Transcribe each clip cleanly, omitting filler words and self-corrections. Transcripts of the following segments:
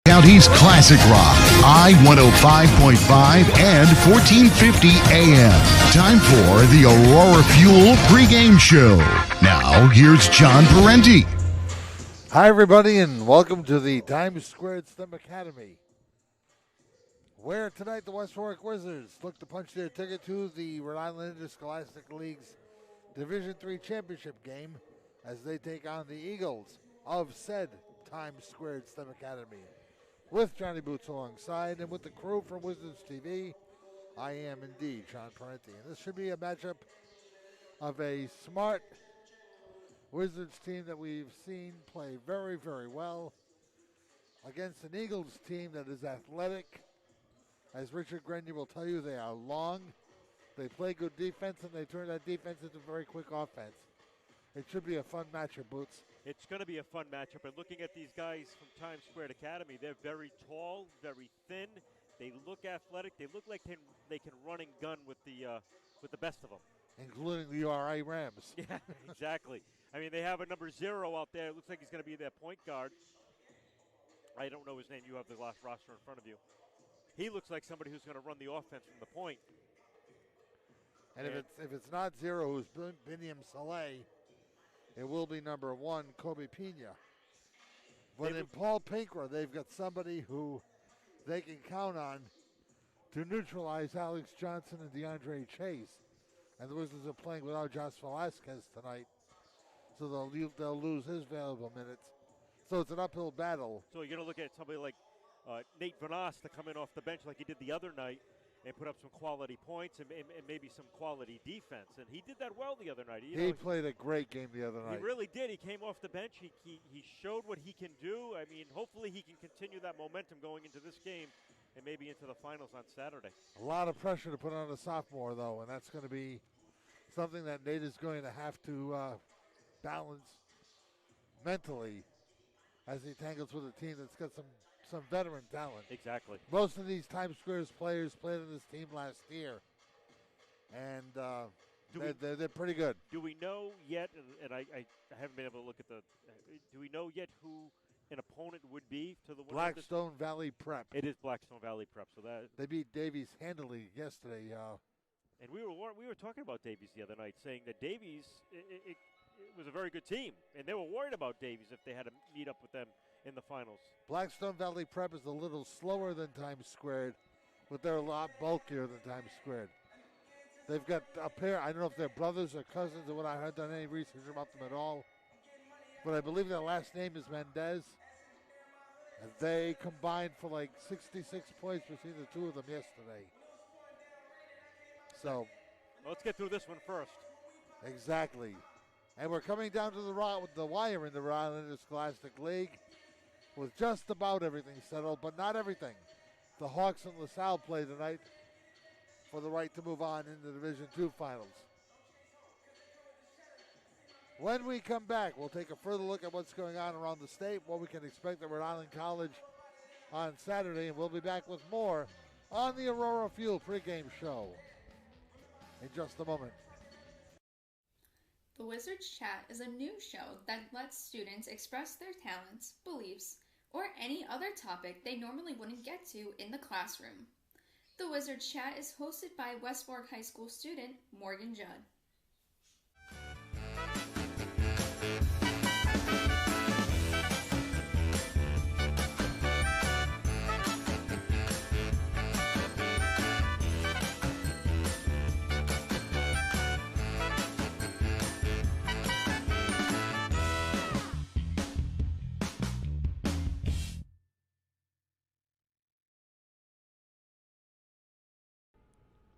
County's classic rock, I-105.5 and 1450 AM. Time for the Aurora Fuel pregame show. Now, here's John Parenti. Hi, everybody, and welcome to the Times Square STEM Academy, where tonight the West Warwick Wizards look to punch their ticket to the Rhode Island Interscholastic League's Division III championship game as they take on the Eagles of said Times Square STEM Academy. With Johnny Boots alongside and with the crew from WWHS-TV, I am indeed John Parenti. And this should be a matchup of a smart Wizards team that we've seen play very, very well against an Eagles team that is athletic. As Richard Grenier will tell you, they are long. They play good defense, and they turn that defense into very quick offense. It should be a fun matchup, Boots. It's going to be a fun matchup. And looking at these guys from Times Square Academy, they're very tall, very thin. They look athletic. They look like they can run and gun with the best of them. Including the URI Rams. Yeah, exactly. I mean, they have a number 0 out there. It looks like he's going to be their point guard. I don't know his name. You have the last roster in front of you. He looks like somebody who's going to run the offense from the point. And if it's not 0, who's Biniam Saleh, it will be number 1, Kobe Pina. But in Paul Pinkra, they've got somebody who they can count on to neutralize Alex Johnson and DeAndre Chase. And the Wizards are playing without Josh Velasquez tonight, so they'll lose his valuable minutes. So it's an uphill battle. So you're going to look at somebody like Nate Vanas to come in off the bench like he did the other night and put up some quality points and maybe some quality defense. And he did that well the other night. He played a great game the other night. He really did. He came off the bench. He showed what he can do. I mean, hopefully he can continue that momentum going into this game and maybe into the finals on Saturday. A lot of pressure to put on a sophomore, though, and that's going to be something that Nate is going to have to balance mentally as he tangles with a team that's got some veteran talent. Exactly. Most of these Times Square's players played on this team last year, and they're pretty good. Do we know yet, and I haven't been able to look at do we know yet who an opponent would be to the winner? Blackstone Valley Prep. It is Blackstone Valley Prep. So that they beat Davies handily yesterday. And we were talking about Davies the other night, saying that Davies it was a very good team, and they were worried about Davies if they had to meet up with them in the finals. Blackstone Valley Prep is a little slower than Times Squared, but they're a lot bulkier than Times Squared. They've got a pair, I don't know if they're brothers or cousins or what. I haven't done any research about them at all, but I believe their last name is Mendez. And they combined for like 66 points between the two of them yesterday. So, let's get through this one first. Exactly. And we're coming down to the wire in the Rhode Island Interscholastic League with just about everything settled, but not everything. The Hawks and LaSalle play tonight for the right to move on into Division II finals. When we come back, we'll take a further look at what's going on around the state, what we can expect at Rhode Island College on Saturday, and we'll be back with more on the Aurora Fuel pregame show in just a moment. The Wizards Chat is a new show that lets students express their talents, beliefs, or any other topic they normally wouldn't get to in the classroom. The Wizards Chat is hosted by West Warwick High School student Morgan Judd.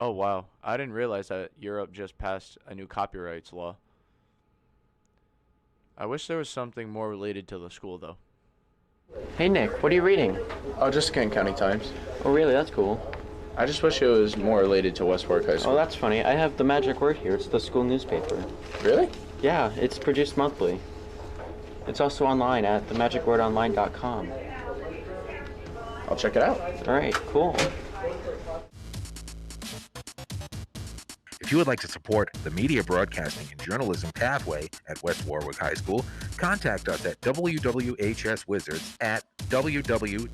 Oh, wow. I didn't realize that Europe just passed a new copyrights law. I wish there was something more related to the school, though. Hey Nick, what are you reading? Oh, just Kent County Times. Oh really, that's cool. I just wish it was more related to West Warwick High School. Oh, that's funny. I have the magic word here. It's the school newspaper. Really? Yeah, it's produced monthly. It's also online at themagicwordonline.com. I'll check it out. All right, cool. If you would like to support the media broadcasting and journalism pathway at West Warwick High School, contact us at WWHS-Wizards at www-ps.com.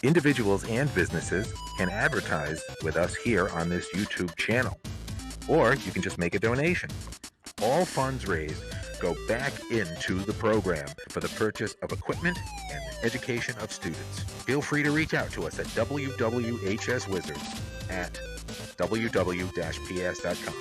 Individuals and businesses can advertise with us here on this YouTube channel, or you can just make a donation. All funds raised go back into the program for the purchase of equipment and education of students. Feel free to reach out to us at WWHS-Wizards at www-ps.com.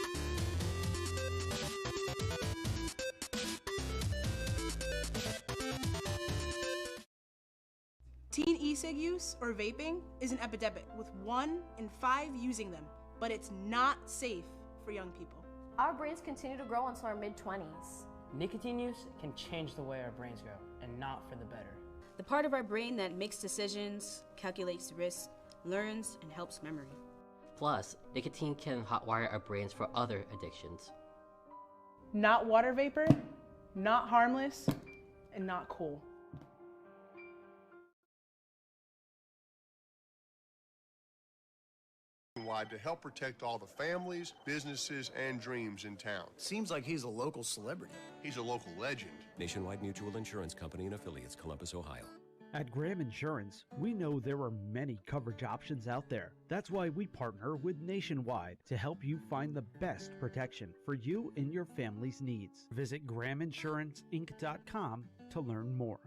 Teen e-cig use, or vaping, is an epidemic, with 1 in 5 using them, but it's not safe for young people. Our brains continue to grow until our mid-20s. Nicotine use can change the way our brains grow, and not for the better. The part of our brain that makes decisions, calculates risks, learns, and helps memory. Plus, nicotine can hotwire our brains for other addictions. Not water vapor, not harmless, and not cool. Wide to help protect all the families, businesses, and dreams in town. Seems like he's a local celebrity. He's a local legend. Nationwide Mutual Insurance Company and affiliates, Columbus, Ohio. At Graham Insurance, we know there are many coverage options out there. That's why we partner with Nationwide to help you find the best protection for you and your family's needs. Visit GrahamInsuranceInc.com to learn more.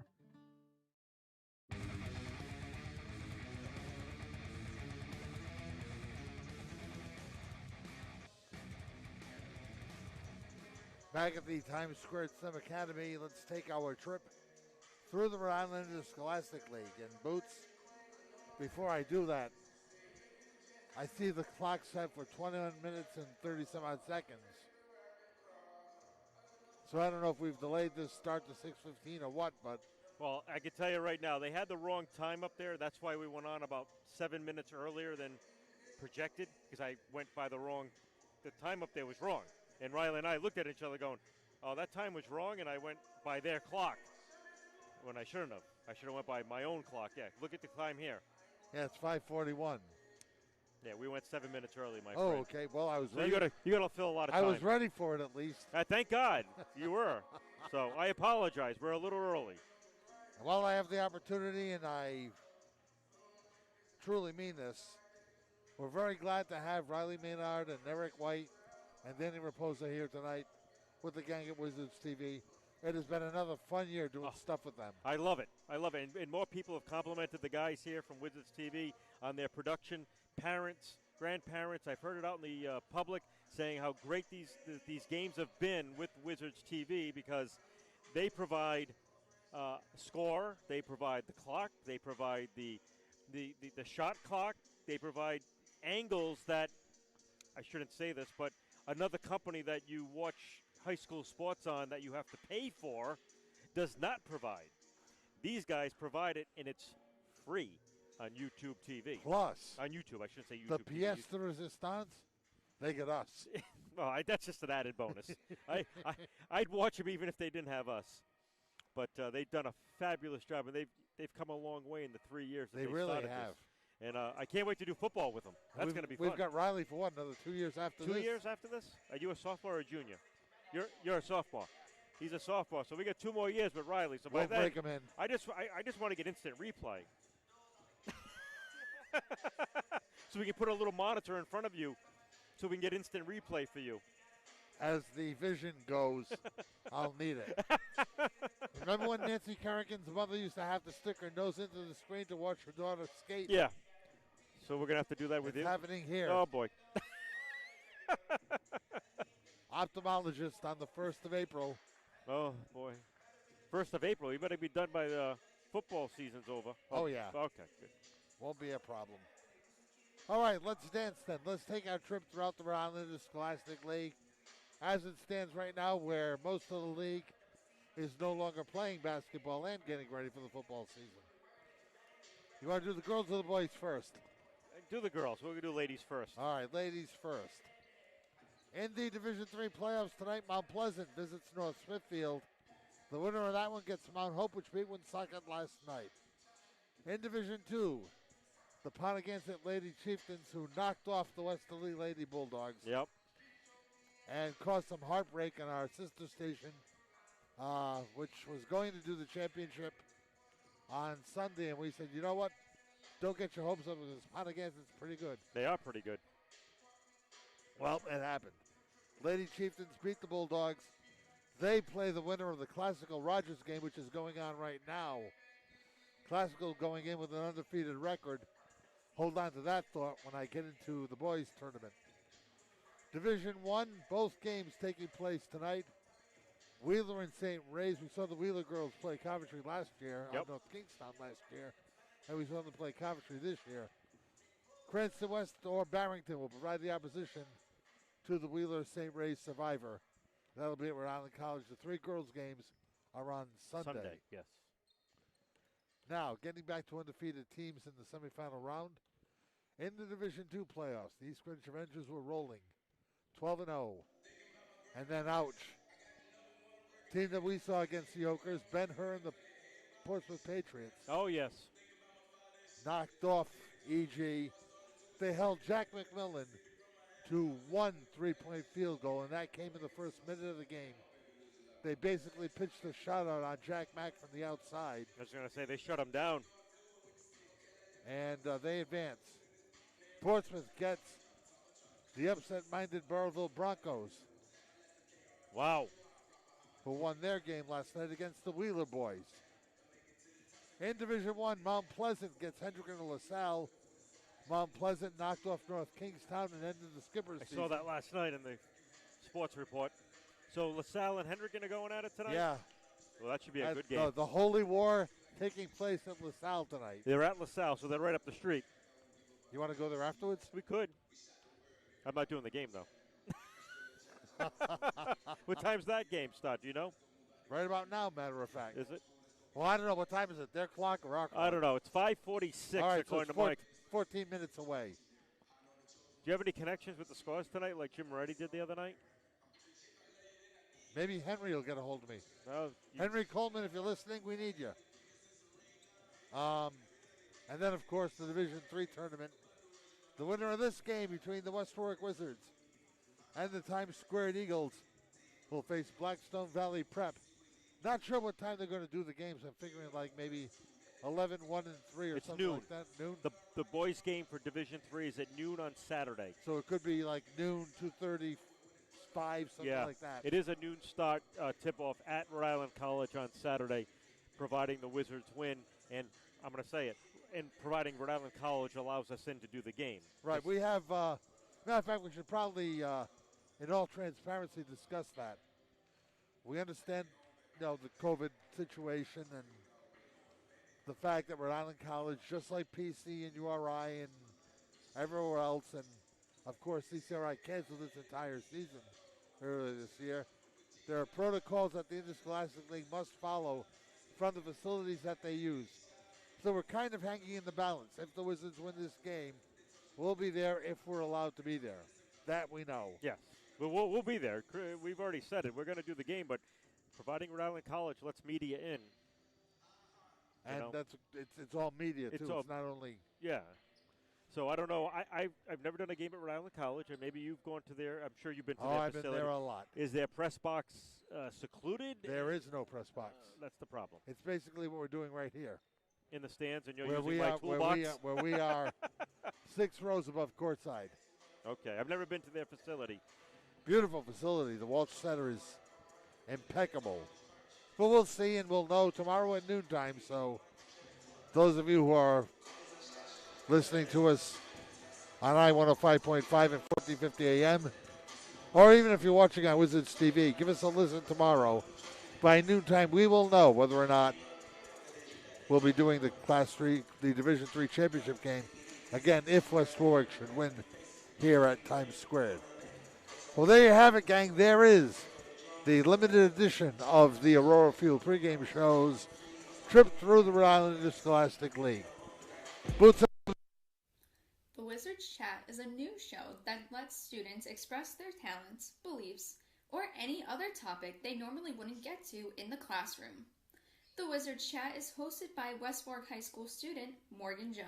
Back at the Times Square STEM Academy, let's take our trip through the Rhode Island Interscholastic League. And Boots, before I do that, I see the clock set for 21 minutes and 30 some odd seconds. So I don't know if we've delayed this start to 6:15 or what, but. Well, I can tell you right now, they had the wrong time up there. That's why we went on about 7 minutes earlier than projected, because I went by the time up there was wrong. And Riley and I looked at each other going, oh, that time was wrong, and I went by their clock when I shouldn't have. I should have went by my own clock. Yeah, look at the time here. Yeah, it's 5:41. Yeah, we went 7 minutes early, my friend. Oh, okay. Well, I was so ready. You gotta fill a lot of time. I was ready for it at least. Thank God you were. So I apologize. We're a little early. While I have the opportunity, and I truly mean this, we're very glad to have Riley Maynard and Eric White and Danny Raposa here tonight with the gang at Wizards TV. It has been another fun year doing stuff with them. I love it. I love it. And more people have complimented the guys here from Wizards TV on their production. Parents, grandparents, I've heard it out in the public saying how great these games have been with Wizards TV because they provide score, they provide the clock, they provide the shot clock, they provide angles that, I shouldn't say this, but another company that you watch high school sports on that you have to pay for does not provide. These guys provide it, and it's free on YouTube TV. Plus, on YouTube, I shouldn't say YouTube. The pièce de résistance, they get us. Well, that's just an added bonus. I'd watch them even if they didn't have us. But they've done a fabulous job, and they've come a long way in the 3 years that they really started have. This. And I can't wait to do football with them. That's going to be fun. We've got Riley for what, another 2 years after this? 2 years after this? Are you a sophomore or a junior? You're a sophomore. He's a sophomore, so we got 2 more years with Riley. So we'll by then, break him in. I just want to get instant replay, so we can put a little monitor in front of you, so we can get instant replay for you. As the vision goes, I'll need it. Remember when Nancy Carrigan's mother used to have to stick her nose into the screen to watch her daughter skate? Yeah. So we're going to have to do that with you? It's happening here. Oh, boy. Ophthalmologist on the 1st of April. Oh, boy. 1st of April. You better be done by the football season's over. Oh yeah. Okay, good. Won't be a problem. All right, let's dance then. Let's take our trip throughout the Rhode Island Scholastic League. As it stands right now, where most of the league is no longer playing basketball and getting ready for the football season. You want to do the girls or the boys first? Do the girls. We're going to do ladies first. All right, ladies first. In the Division III playoffs tonight, Mount Pleasant visits North Smithfield. The winner of that one gets Mount Hope, which beat Woonsocket last night. In Division II, the Pontiac Lady Chieftains, who knocked off the Westerly Lady Bulldogs. Yep. And caused some heartbreak in our sister station, which was going to do the championship on Sunday. And we said, you know what? Don't get your hopes up because Pontiac is pretty good. They are pretty good. Well, it happened. Lady Chieftains beat the Bulldogs. They play the winner of the Classical Rogers game, which is going on right now. Classical going in with an undefeated record. Hold on to that thought when I get into the boys' tournament. Division I, both games taking place tonight. Wheeler and St. Ray's. We saw the Wheeler girls play Coventry last year, North Kingstown last year, and we saw them play Coventry this year. Cranston West or Barrington will provide the opposition to the Wheeler St. Ray's Survivor. That'll be at Rhode Island College. The three girls' games are on Sunday. Yes. Now, getting back to undefeated teams in the semifinal round. In the Division II playoffs, the East Greenwich Avengers were rolling 12-0. And then, ouch. Team that we saw against the Okers, Ben-Hur and the Portsmouth Patriots. Oh, yes. Knocked off EG. They held Jack McMillan to one three-point field goal, and that came in the first minute of the game. They basically pitched a shutout on Jack Mack from the outside. I was going to say, they shut him down. And they advance. Portsmouth gets the upset-minded Burrowville Broncos. Wow. Who won their game last night against the Wheeler boys. In Division I, Mount Pleasant gets Hendrick and LaSalle. Mount Pleasant knocked off North Kingstown and ended the Skipper's season. I saw that last night in the sports report. So LaSalle and Hendrick are going at it tonight? Yeah. Well, that should be a good game. The Holy War taking place at LaSalle tonight. They're at LaSalle, so they're right up the street. You want to go there afterwards? We could. I'm not doing the game, though. What time's that game start? Do you know? Right about now, matter of fact. Is it? Well, I don't know. What time is it? Their clock or our clock? I don't know. It's 5:46 All right, according so to Mike. 14 minutes away. Do you have any connections with the Scores tonight like Jim Moretti did the other night? Maybe Henry will get a hold of me. No, Henry Coleman, if you're listening, we need you. And then, of course, the Division III tournament. The winner of this game between the West Warwick Wizards and the Times Square Eagles will face Blackstone Valley Prep. Not sure what time they're going to do the games. I'm figuring like maybe 11, 1, and 3 or it's something noon. like that. Noon? The boys' game for Division III is at noon on Saturday. So it could be like noon, 2:35, something like that. It is a noon start tip-off at Rhode Island College on Saturday, providing the Wizards win. And I'm going to say it, and providing Rhode Island College allows us in to do the game. Right. We have, matter of fact, we should probably, in all transparency, discuss that. We understand, the COVID situation and the fact that Rhode Island College, just like PC and URI and everywhere else, and of course CCRI canceled its entire season earlier this year. There are protocols that the Interscholastic League must follow from the facilities that they use. So we're kind of hanging in the balance. If the Wizards win this game, we'll be there if we're allowed to be there. That we know. Yes. But we'll be there. We've already said it. We're going to do the game, but providing Rhode Island College lets media in. And it's all media, too. It's not only... Yeah. So I don't know. I've never done a game at Rhode Island College, and maybe you've gone to their... I'm sure you've been to their I've facility. been there a lot. Is their press box secluded? There is no press box. That's the problem. It's basically what we're doing right here. In the stands, and you're where using my toolbox? Where we are 6 rows above courtside. Okay. I've never been to their facility. Beautiful facility. The Walsh Center is impeccable. But we'll see, and we'll know tomorrow at noontime. So those of you who are listening to us on I-105.5 and 1450 AM, or even if you're watching on Wizards TV, give us a listen tomorrow. By noontime, we will know whether or not we'll be doing the Class 3, the Division 3 championship game Again, if West Warwick should win here at Times Square. Well, there you have it, gang. There is the limited edition of the Aurora Field pregame shows trip through the Rhode Island Interscholastic League. Boots up. The Wizards Chat is a new show that lets students express their talents, beliefs, or any other topic they normally wouldn't get to in the classroom. The Wizards Chat is hosted by West Warwick High School student Morgan Judd.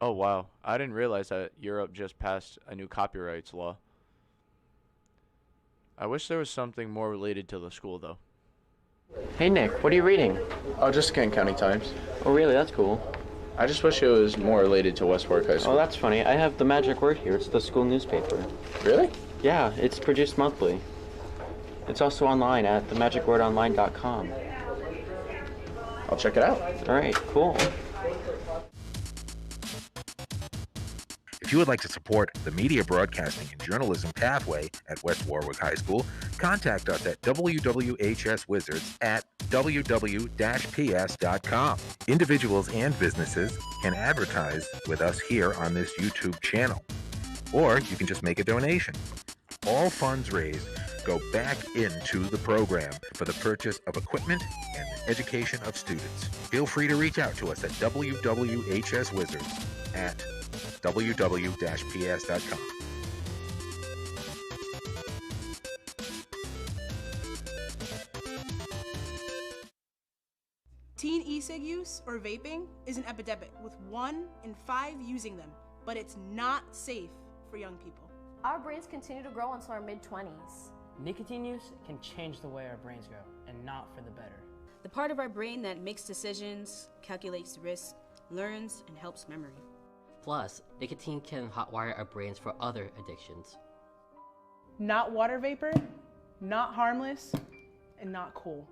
Oh wow, I didn't realize that Europe just passed a new copyrights law. I wish there was something more related to the school though. Hey Nick, what are you reading? Oh, just Kent County Times. Oh really, that's cool. I just wish it was more related to West Warwick High School. Oh, that's funny. I have the magic word here. It's the school newspaper. Really? Yeah, it's produced monthly. It's also online at themagicwordonline.com. I'll check it out. All right, cool. If you would like to support the media broadcasting and journalism pathway at West Warwick High School, contact us at WWHS-Wizards at www-ps.com. Individuals and businesses can advertise with us here on this YouTube channel, or you can just make a donation. All funds raised go back into the program for the purchase of equipment and education of students. Feel free to reach out to us at WWHS-Wizards at www-ps.com. Teen e-cig use or vaping is an epidemic, with 1 in 5 using them, but it's not safe for young people. Our brains continue to grow until our mid-20s. Nicotine use can change the way our brains grow, and not for the better. The part of our brain that makes decisions, calculates risk, learns, and helps memory. Plus, nicotine can hotwire our brains for other addictions. Not water vapor, not harmless, and not cool.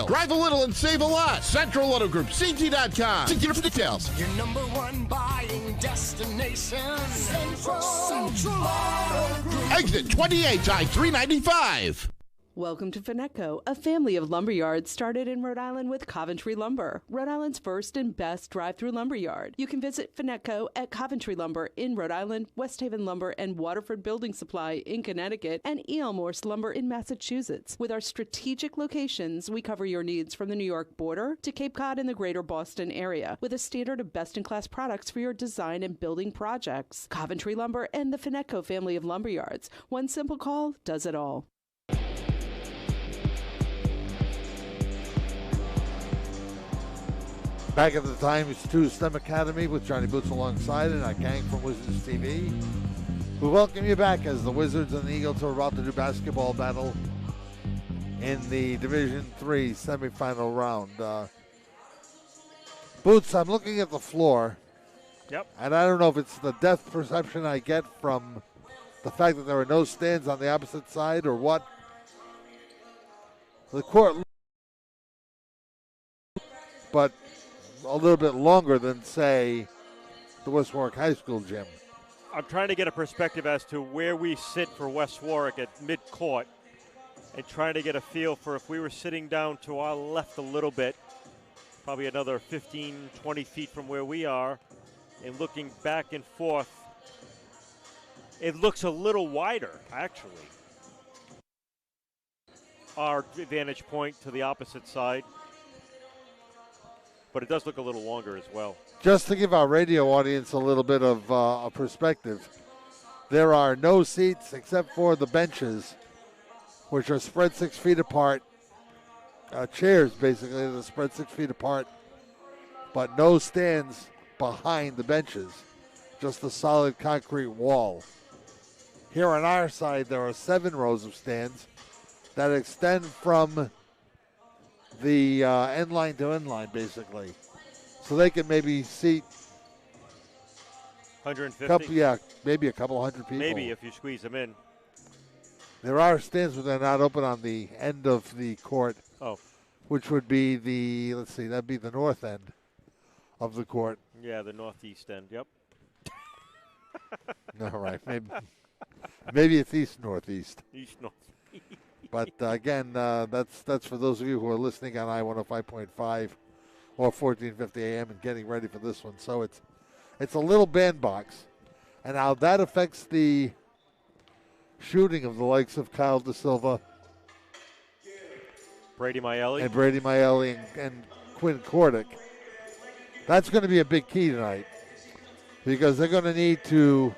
Drive a little and save a lot. Central Auto Group, CT.com. Secure for details. Your number one buying destination. Central Auto Group. Exit 28 I-395. Welcome to Finetco, a family of lumber yards started in Rhode Island with Coventry Lumber, Rhode Island's first and best drive-through lumber yard. You can visit Finetco at Coventry Lumber in Rhode Island, West Haven Lumber and Waterford Building Supply in Connecticut, and E.L. Morse Lumber in Massachusetts. With our strategic locations, we cover your needs from the New York border to Cape Cod and the greater Boston area, with a standard of best-in-class products for your design and building projects. Coventry Lumber and the Finetco family of lumber yards. One simple call does it all. Back at the Times 2 STEM Academy with Johnny Boots alongside and our gang from Wizards TV. We welcome you back as the Wizards and the Eagles are about to do basketball battle in the Division III semifinal round. Boots, I'm looking at the floor. Yep. And I don't know if it's the depth perception I get from the fact that there are no stands on the opposite side or what. The court, but a little bit longer than, say, the West Warwick High School gym. I'm trying to get a perspective as to where we sit for West Warwick at mid-court and trying to get a feel for if we were sitting down to our left a little bit, probably another 15, 20 feet from where we are, and looking back and forth, it looks a little wider, actually. Our vantage point to the opposite side. But it does look a little longer as well. Just to give our radio audience a little bit of a perspective, there are no seats except for the benches, which are spread 6 feet apart. Chairs, basically, that are spread 6 feet apart, but no stands behind the benches. just a solid concrete wall. Here on our side, there are 7 rows of stands that extend from the end line to end line, basically. So they can maybe seat 150? maybe a couple hundred people. Maybe if you squeeze them in. There are stands, but they're not open on the end of the court. Oh. Which would be that'd be the north end of the court. Yeah, the northeast end, yep. All right, maybe it's east-northeast. East-northeast. But again, that's for those of you who are listening on I-105.5 or 1450 AM and getting ready for this one. So it's a little bandbox, and how that affects the shooting of the likes of Kyle Da Silva, Brady Maeli, and Quinn Cordick. That's going to be a big key tonight because they're going to need to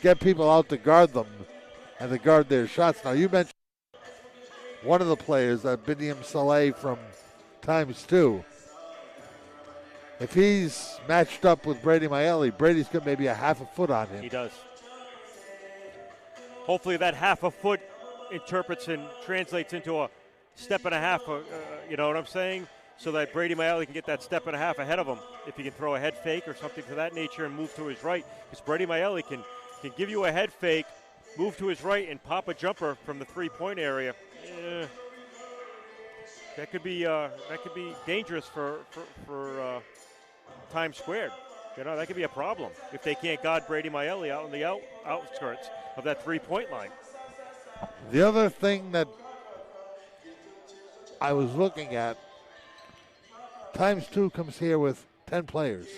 get people out to guard them and to guard their shots. Now, you mentioned one of the players, Biniam Saleh from ×2. If he's matched up with Brady Maeli, Brady's got maybe a half a foot on him. He does. Hopefully that half a foot interprets and translates into a step and a half, you know what I'm saying? So that Brady Maeli can get that step and a half ahead of him. If he can throw a head fake or something to that nature and move to his right. Because Brady Maeli can give you a head fake, move to his right, and pop a jumper from the three-point area. That could be dangerous for Times Squared. You know, that could be a problem if they can't guard Brady Maeli out on the outskirts of that three-point line. The other thing that I was looking at, ×2 comes here with 10 players.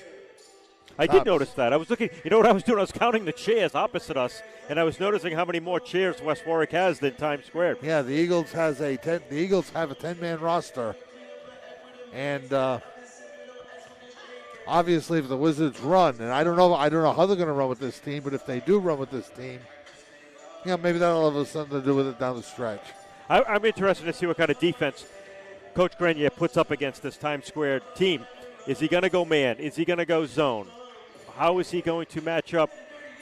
I did notice that. I was looking, you know what I was doing? I was counting the chairs opposite us, and I was noticing how many more chairs West Warwick has than Times Square. Yeah, the Eagles have a 10-man roster. And obviously if the Wizards run, and I don't know how they're going to run with this team, but if they do run with this team, maybe that'll have something to do with it down the stretch. I'm interested to see what kind of defense Coach Grenier puts up against this Times Square team. Is he going to go man? Is he going to go zone? How is he going to match up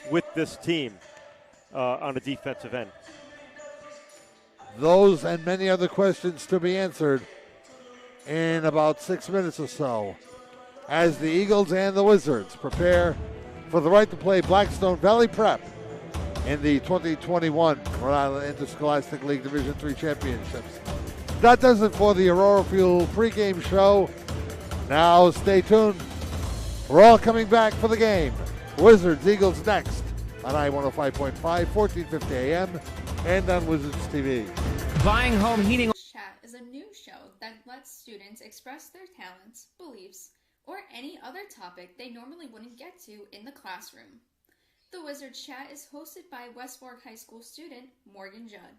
with this team on a defensive end? Those and many other questions to be answered in about 6 minutes or so as the Eagles and the Wizards prepare for the right to play Blackstone Valley Prep in the 2021 Rhode Island Interscholastic League Division III Championships. That does it for the Aurora Fuel pregame show. Now stay tuned. We're all coming back for the game. Wizards, Eagles next on I-105.5, 1450 AM, and on Wizards TV. Buying home heating. Chat is a new show that lets students express their talents, beliefs, or any other topic they normally wouldn't get to in the classroom. The Wizards Chat is hosted by West Warwick High School student Morgan Judd.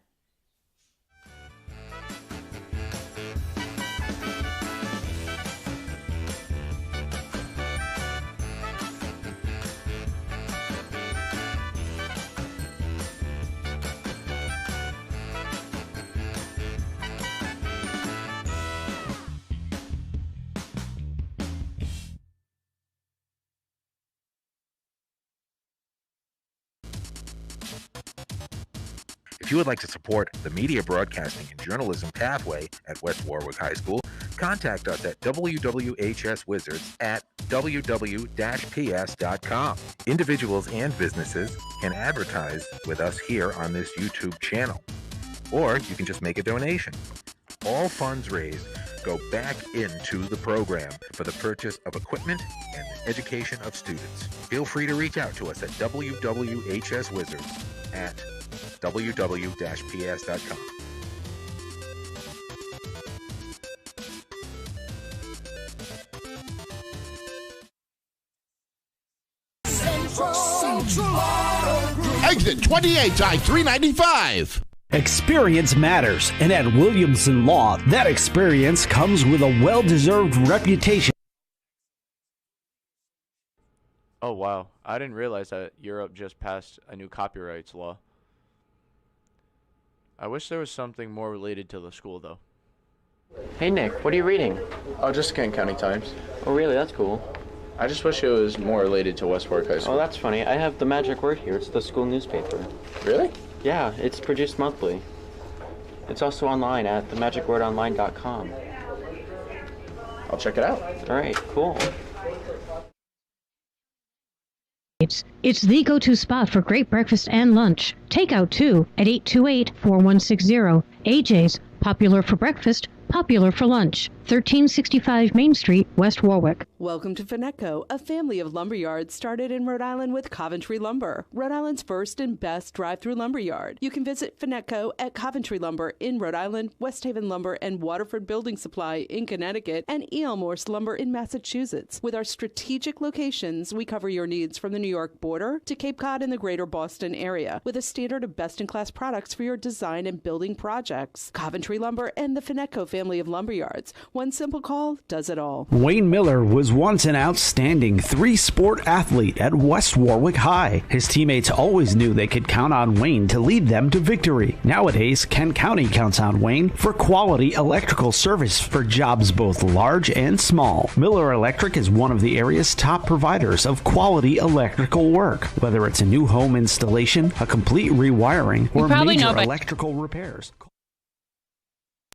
If you would like to support the media broadcasting and journalism pathway at West Warwick High School, contact us at WWHS-Wizards at www-ps.com. Individuals and businesses can advertise with us here on this YouTube channel, or you can just make a donation. All funds raised go back into the program for the purchase of equipment and education of students. Feel free to reach out to us at WWHS-Wizards at www-ps.com. Exit 28 I-395. Experience matters, and at Williamson Law, that experience comes with a well-deserved reputation. Oh, wow. I didn't realize that Europe just passed a new copyrights law. I wish there was something more related to the school, though. Hey, Nick, what are you reading? Oh, just Kent County Times. Oh, really? That's cool. I just wish it was more related to West Warwick High School. Oh, that's funny. I have the magic word here. It's the school newspaper. Really? Yeah, it's produced monthly. It's also online at themagicwordonline.com. I'll check it out. All right, cool. It's the go-to spot for great breakfast and lunch. Takeout, too, at 828-4160. AJ's, popular for breakfast, popular for lunch. 1365 Main Street, West Warwick. Welcome to Finetco, a family of lumber yards started in Rhode Island with Coventry Lumber, Rhode Island's first and best drive-through lumber yard. You can visit Finetco at Coventry Lumber in Rhode Island, West Haven Lumber and Waterford Building Supply in Connecticut, and E.L. Morse Lumber in Massachusetts. With our strategic locations, we cover your needs from the New York border to Cape Cod and the greater Boston area, with a standard of best-in-class products for your design and building projects. Coventry Lumber and the Finetco family of lumber yards. One simple call does it all. Wayne Miller was once an outstanding three-sport athlete at West Warwick High. His teammates always knew they could count on Wayne to lead them to victory. Nowadays, Kent County counts on Wayne for quality electrical service for jobs both large and small. Miller Electric is one of the area's top providers of quality electrical work, whether it's a new home installation, a complete rewiring, or major electrical repairs.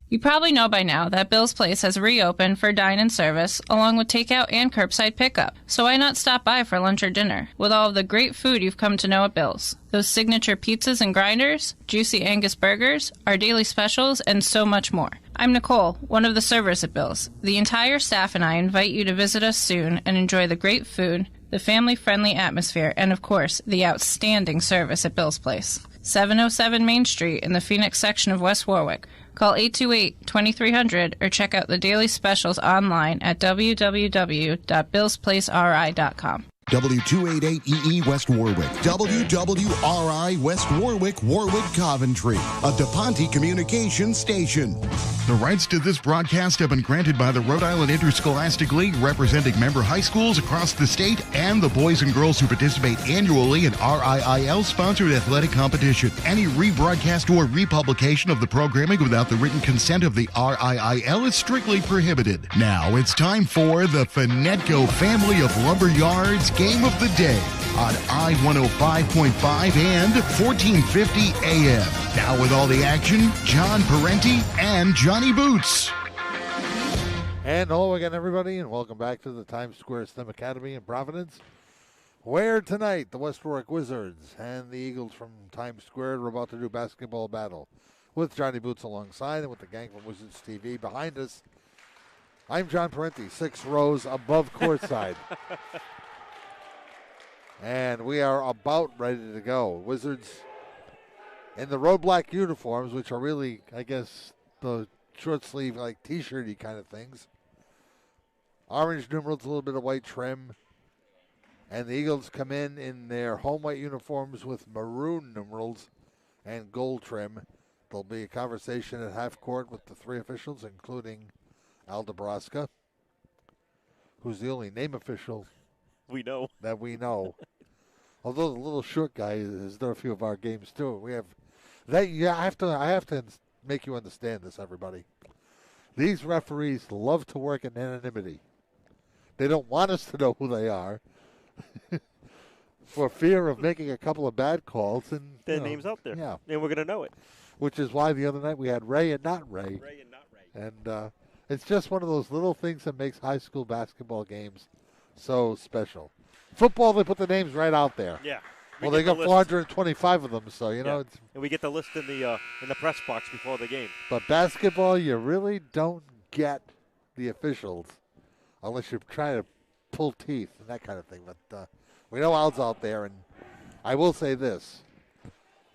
You probably know by now that Bill's Place has reopened for dine-in service along with takeout and curbside pickup. So why not stop by for lunch or dinner with all of the great food you've come to know at Bill's? Those signature pizzas and grinders, juicy Angus burgers, our daily specials, and so much more. I'm Nicole, one of the servers at Bill's. The entire staff and I invite you to visit us soon and enjoy the great food, the family-friendly atmosphere, and of course, the outstanding service at Bill's Place. 707 Main Street in the Phoenix section of West Warwick. Call 828-2300 or check out the daily specials online at www.billsplaceri.com. W288EE West Warwick, WWRI West Warwick, Warwick Coventry, a DePonte Communications station. The rights to this broadcast have been granted by the Rhode Island Interscholastic League, representing member high schools across the state and the boys and girls who participate annually in RIIL-sponsored athletic competition. Any rebroadcast or republication of the programming without the written consent of the RIIL is strictly prohibited. Now it's time for the Finetco family of lumber yards game of the day on I-105.5 and 1450 AM. Now with all the action, John Parenti and Johnny Boots. And hello again, everybody, and welcome back to the Times Square STEM Academy in Providence, where tonight the West Warwick Wizards and the Eagles from Times Square are about to do basketball battle. With Johnny Boots alongside and with the gang from Wizards TV behind us, I'm John Parenti, 6 rows above courtside. And we are about ready to go. Wizards in the road black uniforms, which are really, I guess, the short sleeve, like t-shirty kind of things. Orange numerals, a little bit of white trim. And the Eagles come in their home white uniforms with maroon numerals and gold trim. There'll be a conversation at half court with the 3 officials, including Al Dabrowska, who's the only name official that we know. Although the little short guy has done a few of our games too. We have that. Yeah, I have to make you understand this, everybody. These referees love to work in anonymity. They don't want us to know who they are, for fear of making a couple of bad calls and their names out there. Yeah, and we're gonna know it. Which is why the other night we had Ray and not Ray. And it's just one of those little things that makes high school basketball games so special. Football, they put the names right out there. Yeah. Well, they got 425 of them, so you know. It's, and we get the list in the press box before the game. But basketball, you really don't get the officials unless you're trying to pull teeth and that kind of thing. But we know Al's out there, and I will say this: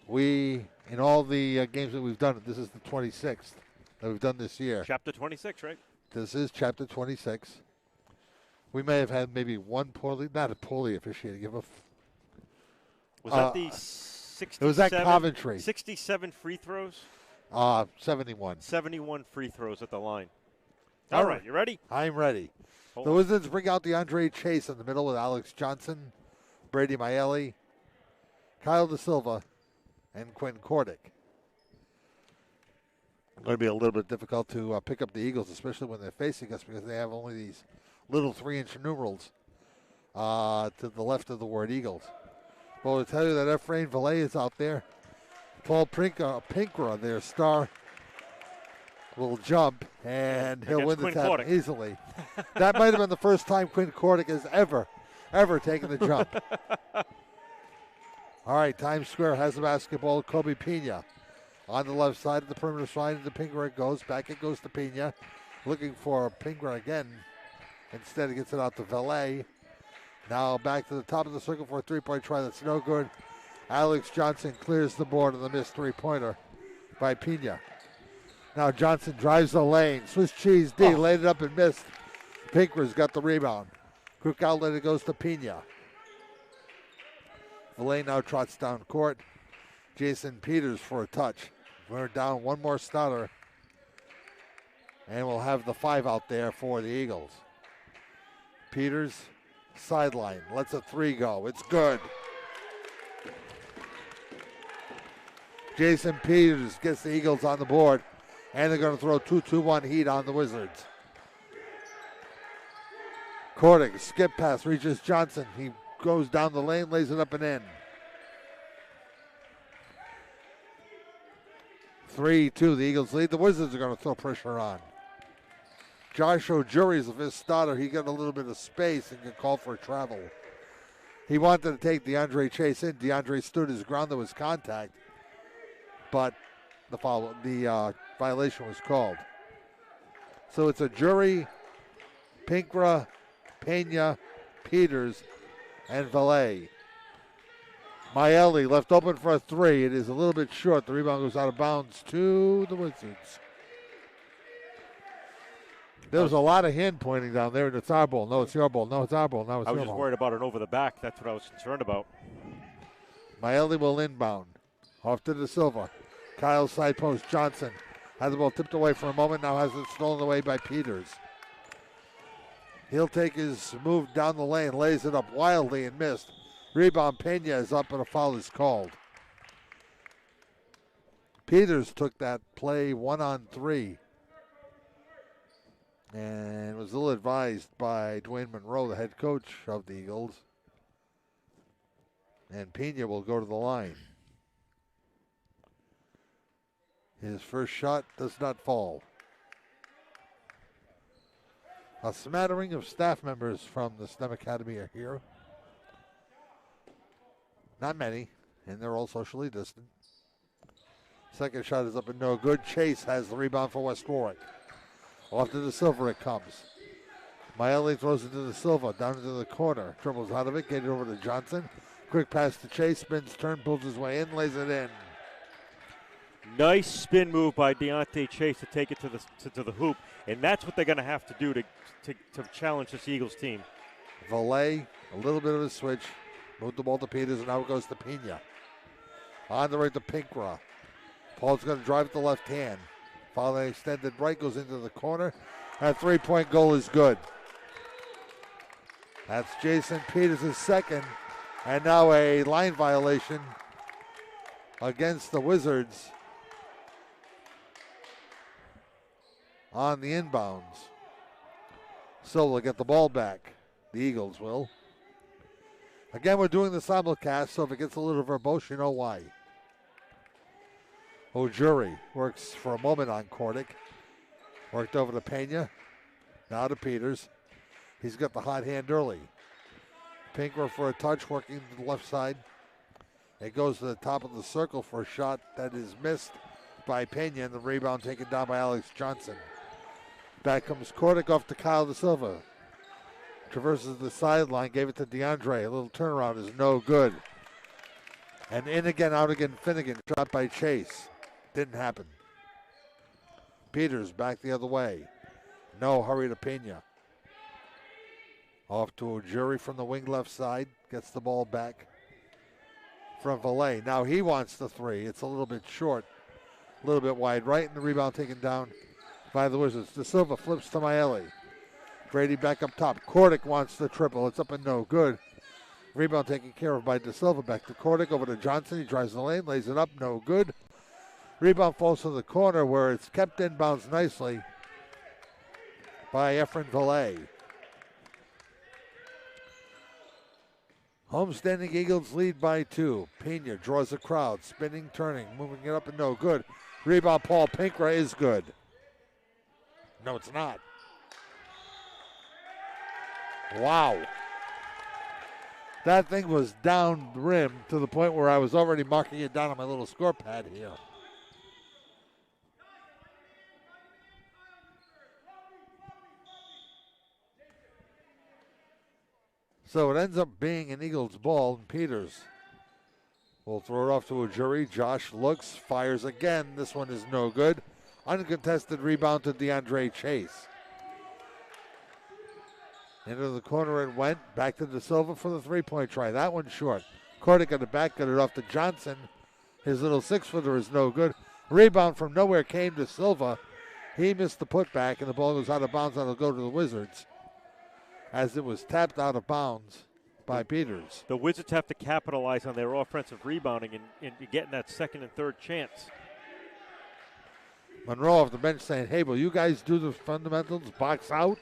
in all the games that we've done, this is the 26th that we've done this year. Chapter 26, right? This is chapter 26. We may have had maybe one not a poorly officiating. Was that the 67? It was at Coventry. 67 free throws? 71. 71 free throws at the line. All right, you ready? I'm ready. The Wizards bring out the Andre Chase in the middle with Alex Johnson, Brady Maeli, Kyle Da Silva, and Quinn Cordick. It's going to be a little bit difficult to pick up the Eagles, especially when they're facing us, because they have only these little 3-inch numerals to the left of the word Eagles. But we'll tell you that Ephraim Valet is out there. Paul Pinkra, their star, will jump, and he'll win the tap easily. That might have been the first time Quinn Cordick has ever taken the jump. All right, Times Square has the basketball. Kobe Pena on the left side of the perimeter, sliding to Pinkra. It goes back. It goes to Pena, looking for Pinkra again. Instead, he gets it out to Valet. Now back to the top of the circle for a three-point try. That's no good. Alex Johnson clears the board on the missed three-pointer by Pena. Now Johnson drives the lane. Swiss cheese D, laid it up and missed. Pinkra's got the rebound. Quick outlet, it goes to Pena. Valet now trots down court. Jason Peters for a touch. We're down one more starter. And we'll have the 5 out there for the Eagles. Peters, sideline, lets a 3 go. It's good. Jason Peters gets the Eagles on the board. And they're going to throw 2-2-1 heat on the Wizards. Cordick, skip pass, reaches Johnson. He goes down the lane, lays it up and in. 3-2, the Eagles lead. The Wizards are going to throw pressure on. Josh O'Jury is the fifth starter. He got a little bit of space and can call for a travel. He wanted to take DeAndre Chase in. DeAndre stood his ground. There was contact, but the violation was called. So it's O'Jury, Pinkra, Pena, Peters, and Valet. Maeli left open for a 3. It is a little bit short. The rebound goes out of bounds to the Wizards. There was a lot of hand pointing down there, and it's our ball. No, it's your ball. No, it's our ball. No, it's your ball. I was just worried about an over the back. That's what I was concerned about. Maeli will inbound. Off to De Silva. Kyle's side post. Johnson has the ball tipped away for a moment. Now has it stolen away by Peters. He'll take his move down the lane, lays it up wildly and missed. Rebound, Pena is up and a foul is called. Peters took that play 1-on-3 and was ill-advised by Dwayne Monroe, the head coach of the Eagles. And Pena will go to the line. His first shot does not fall. A smattering of staff members from the STEM Academy are here. Not many, and they're all socially distant. Second shot is up and no good. Chase has the rebound for West Warwick. Off to De Silva it comes. Maeli throws it to De Silva, down into the corner. Dribbles out of it, get it over to Johnson. Quick pass to Chase, spins, turn, pulls his way in, lays it in. Nice spin move by Deontay Chase to take it to the hoop, and that's what they're going to have to do to challenge this Eagles team. Valet, a little bit of a switch. Moved the ball to Peters, and now it goes to Pena. On the right to Pinkra. Paul's going to drive with the left hand. Following extended right, goes into the corner. That three-point goal is good. That's Jason Peters' second. And now a line violation against the Wizards on the inbounds. So we'll get the ball back. The Eagles will. Again, we're doing the simulcast, so if it gets a little verbose, you know why. O'Jury works for a moment on Cordick. Worked over to Pena. Now to Peters. He's got the hot hand early. Pinkra for a touch, working to the left side. It goes to the top of the circle for a shot that is missed by Pena, and the rebound taken down by Alex Johnson. Back comes Cordick off to Kyle De Silva. Traverses the sideline, gave it to DeAndre. A little turnaround is no good. And in again, out again, Finnegan. Shot by Chase. Didn't happen. Peters back the other way. No hurry to Pena. Off to O'Jury from the wing left side. Gets the ball back from Valet. Now he wants the 3. It's a little bit short. A little bit wide right, and the rebound taken down by the Wizards. De Silva flips to Maeli. Brady back up top. Cordick wants the triple. It's up and no good. Rebound taken care of by De Silva. Back to Cordick. Over to Johnson. He drives the lane. Lays it up. No good. Rebound falls to the corner where it's kept inbounds nicely by Ephraim Valet. Homestanding Eagles lead by 2. Pena draws the crowd, spinning, turning, moving it up and no good. Rebound, Paul Pinkra is good. No, it's not. Wow. That thing was down the rim to the point where I was already marking it down on my little score pad here. So it ends up being an Eagles ball, and Peters will throw it off to a jury. Josh looks, fires again. This one is no good. Uncontested rebound to DeAndre Chase. Into the corner it went. Back to De Silva for the three-point try. That one short. Kordick on the back, got it off to Johnson. His little six-footer is no good. Rebound from nowhere came to Silva. He missed the putback, and the ball goes out of bounds, and it'll go to the Wizards, as it was tapped out of bounds by Peters. The Wizards have to capitalize on their offensive rebounding and getting that second and third chance. Monroe off the bench saying, hey, will you guys do the fundamentals, box out?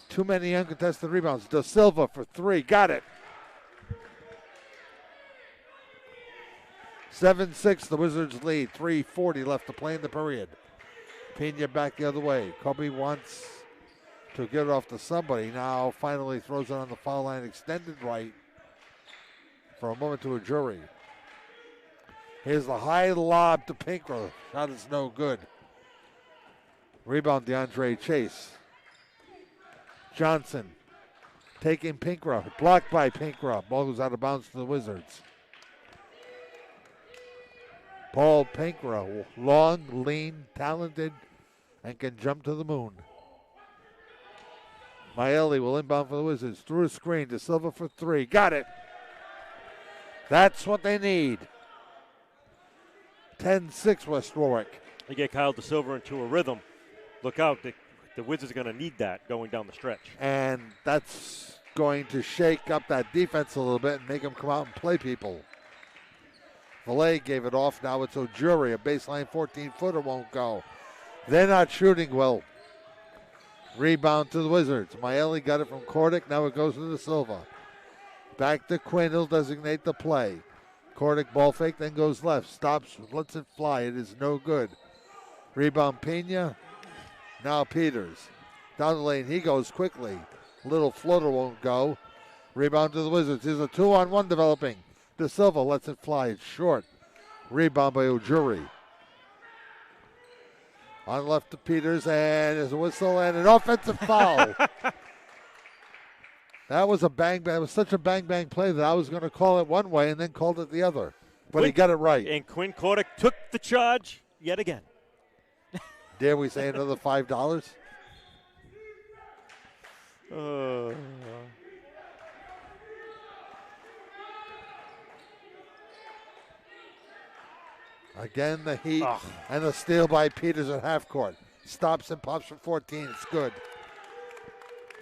Too many uncontested rebounds. De Silva for 3, got it. 7-6, the Wizards lead. 3:40 left to play in the period. Pena back the other way. Kobe wants to get it off to somebody. Now finally throws it on the foul line, extended right for a moment to a jury. Here's the high lob to Pinkra. Shot is no good. Rebound DeAndre Chase. Johnson taking Pinkra. Blocked by Pinkra. Ball goes out of bounds to the Wizards. Paul Pinkra, long, lean, talented, and can jump to the moon. Maeli will inbound for the Wizards. Through a screen to Silva for 3. Got it. That's what they need. 10-6 West Warwick. You get Kyle De Silva into a rhythm. Look out. The Wizards are going to need that going down the stretch. And that's going to shake up that defense a little bit and make them come out and play people. Valet gave it off. Now it's Ojuri. A baseline 14-footer won't go. They're not shooting well. Rebound to the Wizards. Maeli got it from Kordick. Now it goes to De Silva. Back to Quinn. He'll designate the play. Kordick ball fake, then goes left. Stops, lets it fly. It is no good. Rebound Pena. Now Peters. Down the lane. He goes quickly. Little floater won't go. Rebound to the Wizards. There's a 2-on-1 developing. De Silva lets it fly. It's short. Rebound by Ojuri. On left to Peters, and there's a whistle and an offensive foul. That was such a bang play that I was going to call it one way and then called it the other. But he got it right. And Quinn Kordick took the charge yet again. Dare we say another $5? Again, the heat and the steal by Peters at half court. Stops and pops for 14. It's good.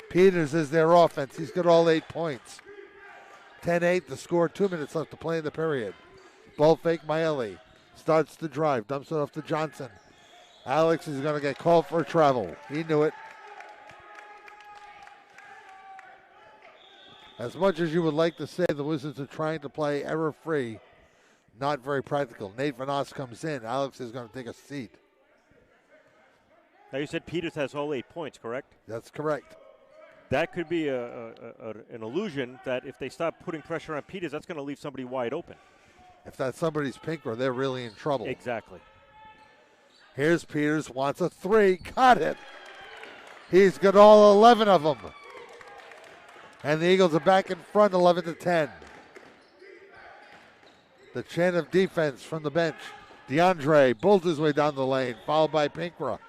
Peters is their offense. He's got all 8 points. 10-8 the score. 2 minutes left to play in the period. Ball fake Maeli. Starts the drive. Dumps it off to Johnson. Alex is going to get called for a travel. He knew it. As much as you would like to say the Wizards are trying to play error-free, not very practical. Nate Vanos comes in. Alex is going to take a seat. Now you said Peters has all 8 points, correct? That's correct. That could be an illusion that if they stop putting pressure on Peters, that's going to leave somebody wide open. If that's somebody's Pinkra, they're really in trouble. Exactly. Here's Peters, wants a 3, got it. He's got all 11 of them. And the Eagles are back in front, 11-10. The chant of defense from the bench. DeAndre bulls his way down the lane, followed by Pinkra.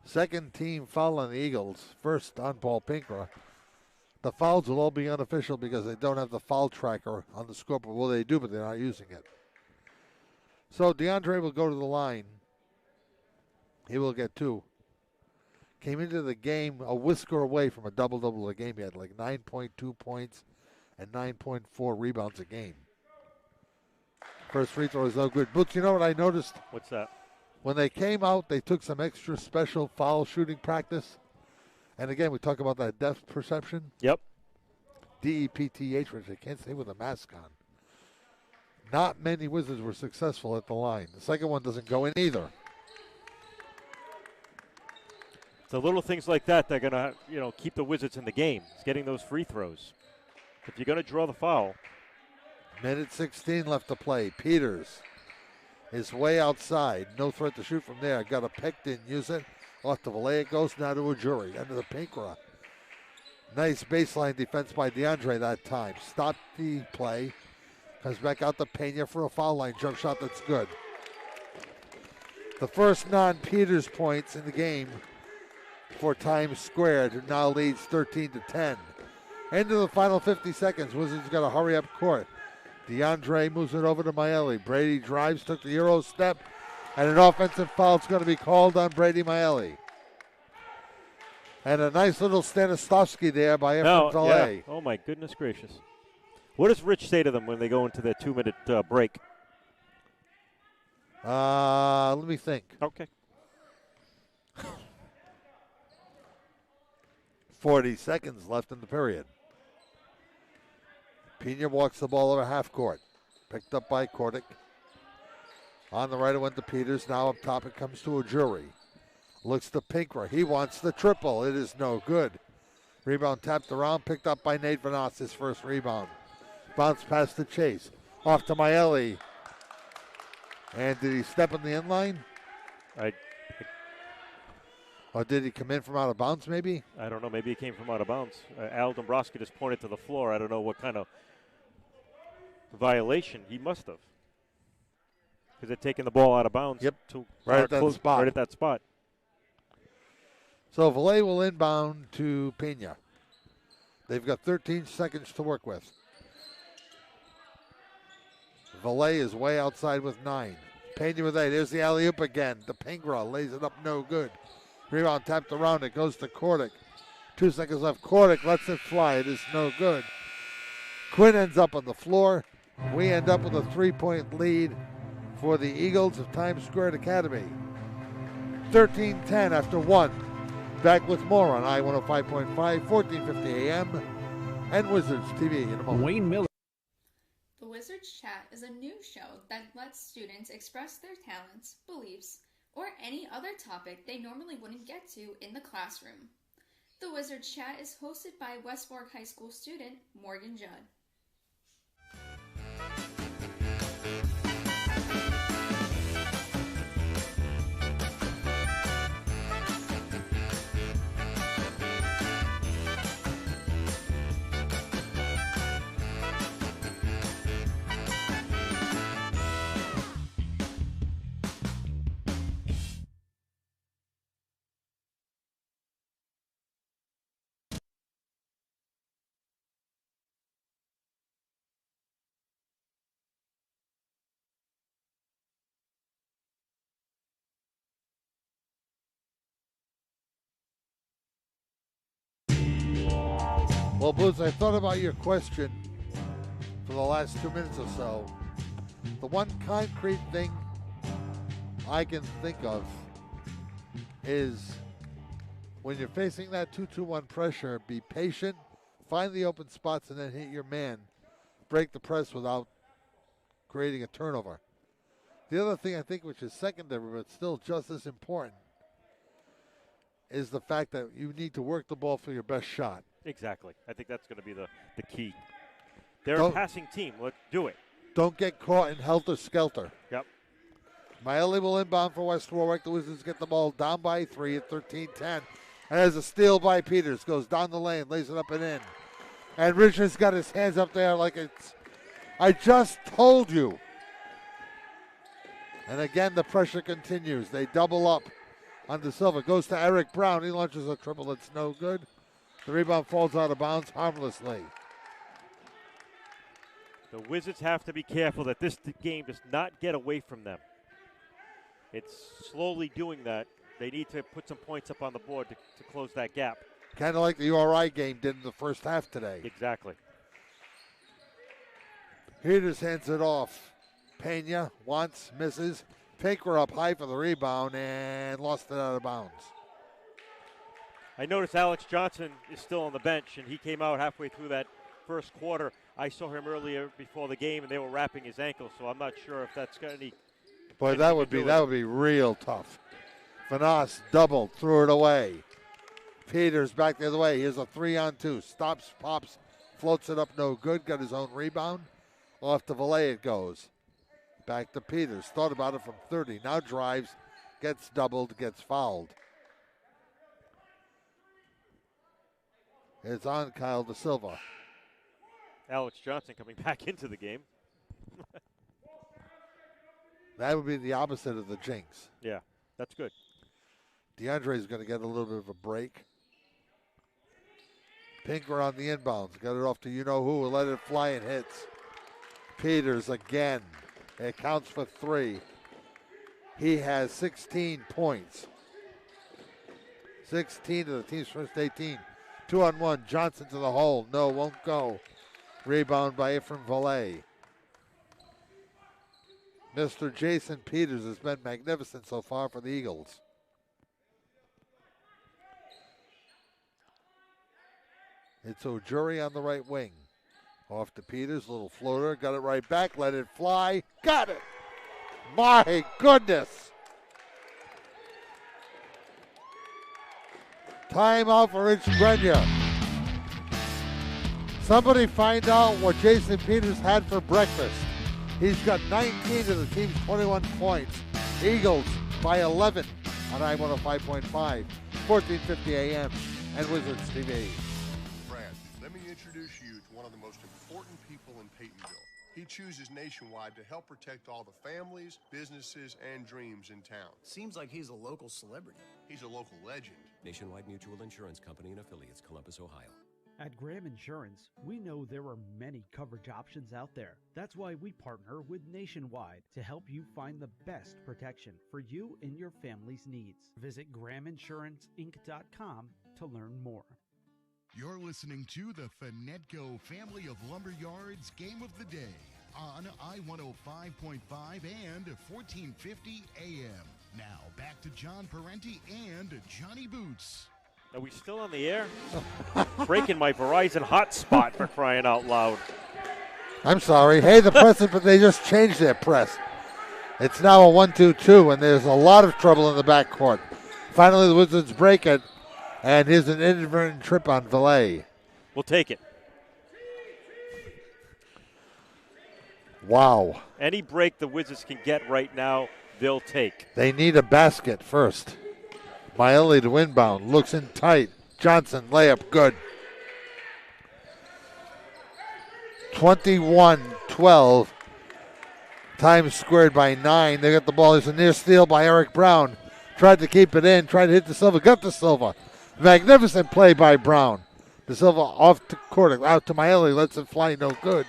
Second team foul on the Eagles, first on Paul Pinkra. The fouls will all be unofficial because they don't have the foul tracker on the scoreboard. Well, they do, but they're not using it. So DeAndre will go to the line. He will get 2. Came into the game a whisker away from a double-double a game. He had like 9.2 points and 9.4 rebounds a game. First free throw is no good. Boots, you know what I noticed? What's that? When they came out, they took some extra special foul shooting practice. And again, we talk about that depth perception. Yep. DEPTH, which I can't say with a mask on. Not many Wizards were successful at the line. The second one doesn't go in either. So little things like that, they're going to, keep the Wizards in the game. It's getting those free throws. If you're going to draw the foul. Minute 16 left to play. Peters is way outside. No threat to shoot from there. Got a pick, didn't use it. Off to Valet it goes, now to a jury. Under the Pinkra. Nice baseline defense by DeAndre that time. Stopped the play. Comes back out to Pena for a foul line jump shot that's good. The first non-Peters points in the game for Times Square, who now leads 13-10. Into the final 50 seconds. Wizards got to hurry up court. DeAndre moves it over to Maeli. Brady drives, took the Euro step, and an offensive foul is going to be called on Brady Maeli. And a nice little Stanislavski there by Efren Valet. Yeah. Oh, my goodness gracious. What does Rich say to them when they go into their 2-minute break? Let me think. Okay. 40 seconds left in the period. Pena walks the ball over half court. Picked up by Kordic. On the right, it went to Peters. Now up top, it comes to a jury. Looks to Pinkra. He wants the triple. It is no good. Rebound tapped around, picked up by Nate Vanoss, his first rebound. Bounce past to Chase. Off to Maeli. And did he step in the end line? Or did he come in from out of bounds, maybe? I don't know. Maybe he came from out of bounds. Al Dombrowski just pointed to the floor. I don't know what kind of violation he must have. Because they're taking the ball out of bounds. Yep. Right at that spot. So Valet will inbound to Pena. They've got 13 seconds to work with. Valet is way outside with 9. Pena with 8. There's the alley-oop again. The Pingra lays it up no good. Rebound tapped around. It goes to Kordic. 2 seconds left. Kordic lets it fly. It is no good. Quinn ends up on the floor. We end up with a 3-point lead for the Eagles of Times Square Academy. 13-10 after 1. Back with more on I-105.5, 1450 AM, and Wizards TV in a moment. Wayne Miller. The Wizards Chat is a new show that lets students express their talents, beliefs, or any other topic they normally wouldn't get to in the classroom. The Wizards Chat is hosted by West Warwick High School student Morgan Judd. Well, Boots, I thought about your question for the last 2 minutes or so. The one concrete thing I can think of is when you're facing that 2-2-1 pressure, be patient, find the open spots, and then hit your man. Break the press without creating a turnover. The other thing I think, which is secondary, but still just as important, is the fact that you need to work the ball for your best shot. Exactly. I think that's going to be the key. They're a passing team. Let's do it. Don't get caught in helter-skelter. Yep. Maeli will inbound for West Warwick. The Wizards get the ball down by 3 at 13-10. And there's a steal by Peters. Goes down the lane, lays it up and in. And Richards got his hands up there like it's, I just told you. And again, the pressure continues. They double up on De Silva. Goes to Eric Brown. He launches a triple. It's no good. The rebound falls out of bounds harmlessly. The Wizards have to be careful that this game does not get away from them. It's slowly doing that. They need to put some points up on the board to close that gap. Kind of like the URI game did in the first half today. Exactly. Peters hands it off. Pena wants, misses. Pinker up high for the rebound and lost it out of bounds. I noticed Alex Johnson is still on the bench, and he came out halfway through that first quarter. I saw him earlier before the game, and they were wrapping his ankle, so I'm not sure if that's got any. Boy, that would be real tough. Vanas doubled, threw it away. Peters back the other way. Here's a 3-on-2. Stops, pops, floats it up, no good. Got his own rebound. Off to Valet it goes. Back to Peters. Thought about it from 30. Now drives, gets doubled, gets fouled. It's on Kyle Da Silva. Alex Johnson coming back into the game. That would be the opposite of the jinx. Yeah, that's good. DeAndre's going to get a little bit of a break. Pinker on the inbounds. Got it off to you-know-who. Let it fly and hits. Peters again. It counts for 3. He has 16 points. 16 of the team's first 18. 2-on-1. Johnson to the hole. No, won't go. Rebound by Ephraim Valet. Mr. Jason Peters has been magnificent so far for the Eagles. It's Ojuri on the right wing. Off to Peters, little floater, got it right back, let it fly, got it! My goodness! Timeout for Rich Grenier. Somebody find out what Jason Peters had for breakfast. He's got 19 of the team's 21 points. Eagles by 11 on I-105.5, 1450 AM, and Wizards TV. Brad, let me introduce you to one of the most important people in Peytonville. He chooses Nationwide to help protect all the families, businesses, and dreams in town. Seems like he's a local celebrity. He's a local legend. Nationwide Mutual Insurance Company and affiliates, Columbus, Ohio. At Graham Insurance, we know there are many coverage options out there. That's why we partner with Nationwide to help you find the best protection for you and your family's needs. Visit GrahamInsuranceInc.com to learn more. You're listening to the Finetco Family of Lumberyards Game of the Day on I-105.5 and 1450 AM. Now back to John Parenti and Johnny Boots. Are we still on the air? Breaking my Verizon hotspot for crying out loud. I'm sorry. Hey, the press, but they just changed their press. It's now a 1-2-2, and there's a lot of trouble in the backcourt. Finally, the Wizards break it, and here's an inadvertent trip on Valet. We'll take it. Wow. Any break the Wizards can get right now, they'll take. They need a basket first. Miley to inbound, looks in tight. Johnson, layup, good. 21-12. Time squared by 9. They got the ball. There's a near steal by Eric Brown. Tried to keep it in, tried to hit Da Silva, got Da Silva. Magnificent play by Brown. Da Silva off to court, out to Miley, lets it fly, no good.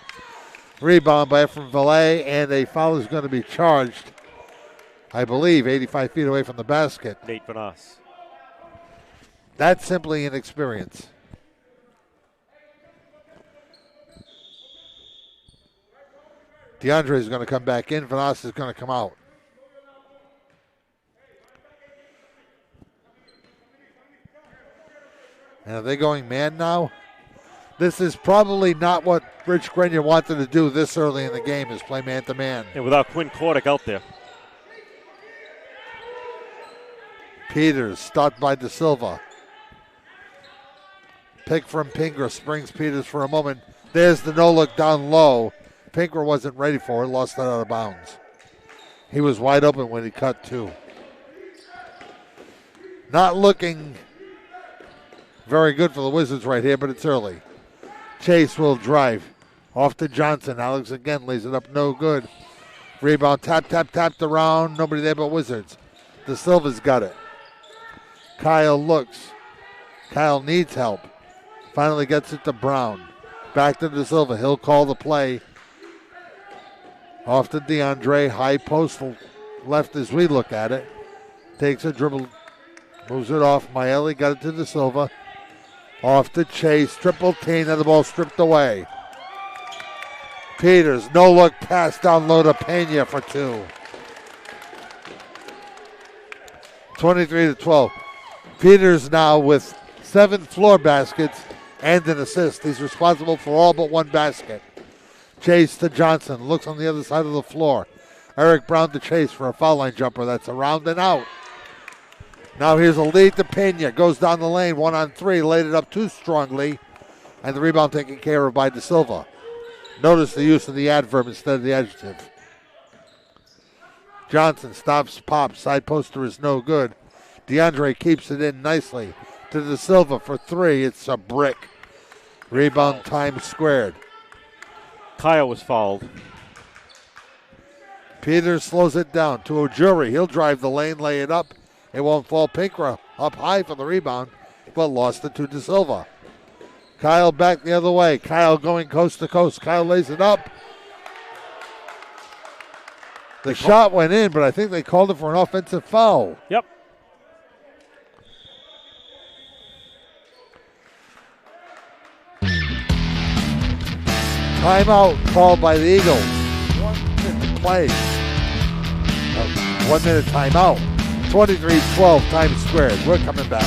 Rebound by Ephraim Valet, and a foul is going to be charged. I believe 85 feet away from the basket. Nate Vanas. That's simply inexperience. DeAndre is going to come back in. Vanas is going to come out. And are they going man now? This is probably not what Rich Grenier wanted to do this early in the game, is play man-to-man. And without Quinn Kordick out there. Peters, stopped by Da Silva. Pick from Pinker, springs Peters for a moment. There's the no-look down low. Pinker wasn't ready for it, lost that out of bounds. He was wide open when he cut too. Not looking very good for the Wizards right here, but it's early. Chase will drive. Off to Johnson. Alex again lays it up, no good. Rebound, tapped around. Nobody there but Wizards. Da Silva's got it. Kyle looks. Kyle needs help. Finally gets it to Brown. Back to Da Silva. He'll call the play. Off to DeAndre. High post left as we look at it. Takes a dribble. Moves it off. Miley got it to Da Silva. Off to Chase. Triple team. And the ball stripped away. Peters. No look pass down low to Pena for 2. 23-12. Peters now with 7 floor baskets and an assist. He's responsible for all but 1 basket. Chase to Johnson. Looks on the other side of the floor. Eric Brown to Chase for a foul line jumper. That's around and out. Now here's a lead to Pena. Goes down the lane. 1-on-3. Laid it up too strongly. And the rebound taken care of by De Silva. Notice the use of the adverb instead of the adjective. Johnson stops, pops. Side poster is no good. DeAndre keeps it in nicely to De Silva for 3. It's a brick. Rebound time squared. Kyle was fouled. Peters slows it down to Ojuri. He'll drive the lane, lay it up. It won't fall. Pinkra up high for the rebound, but lost it to De Silva. Kyle back the other way. Kyle going coast to coast. Kyle lays it up. The shot went in, but I think they called it for an offensive foul. Yep. Timeout called by the Eagles. 1 minute to play. 1 minute timeout. 23-12 Times Squared. We're coming back.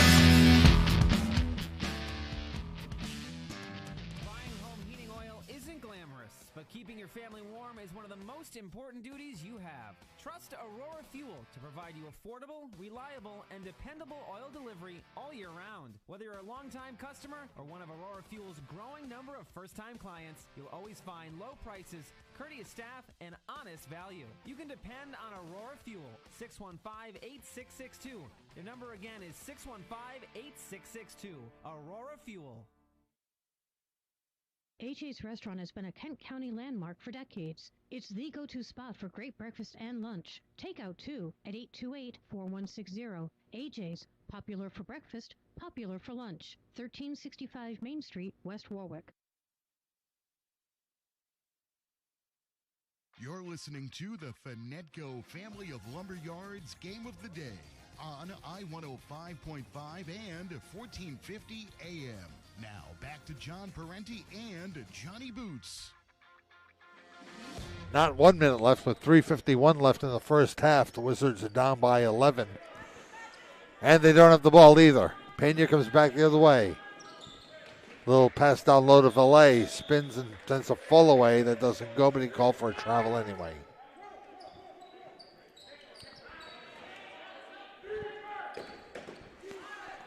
Buying home heating oil isn't glamorous, but keeping your family warm is one of the most important duties you have. Trust Aurora Fuel to provide you affordable, reliable, and dependable oil delivery all year round. Whether you're a longtime customer or one of Aurora Fuel's growing number of first-time clients, you'll always find low prices, courteous staff, and honest value. You can depend on Aurora Fuel. 615-8662. Their number again is 615-8662. Aurora Fuel. AJ's Restaurant has been a Kent County landmark for decades. It's the go-to spot for great breakfast and lunch. Takeout, too, at 828-4160. AJ's, popular for breakfast, popular for lunch. 1365 Main Street, West Warwick. You're listening to the Finetco Family of Lumberyards Game of the Day on I-105.5 and 1450 AM. Now back to John Parenti and Johnny Boots. Not 1 minute left, with 3:51 left in the first half. The Wizards are down by 11. And they don't have the ball either. Pena comes back the other way. Little pass down low to Valet. Spins and sends a full away. That doesn't go, but he called for a travel anyway.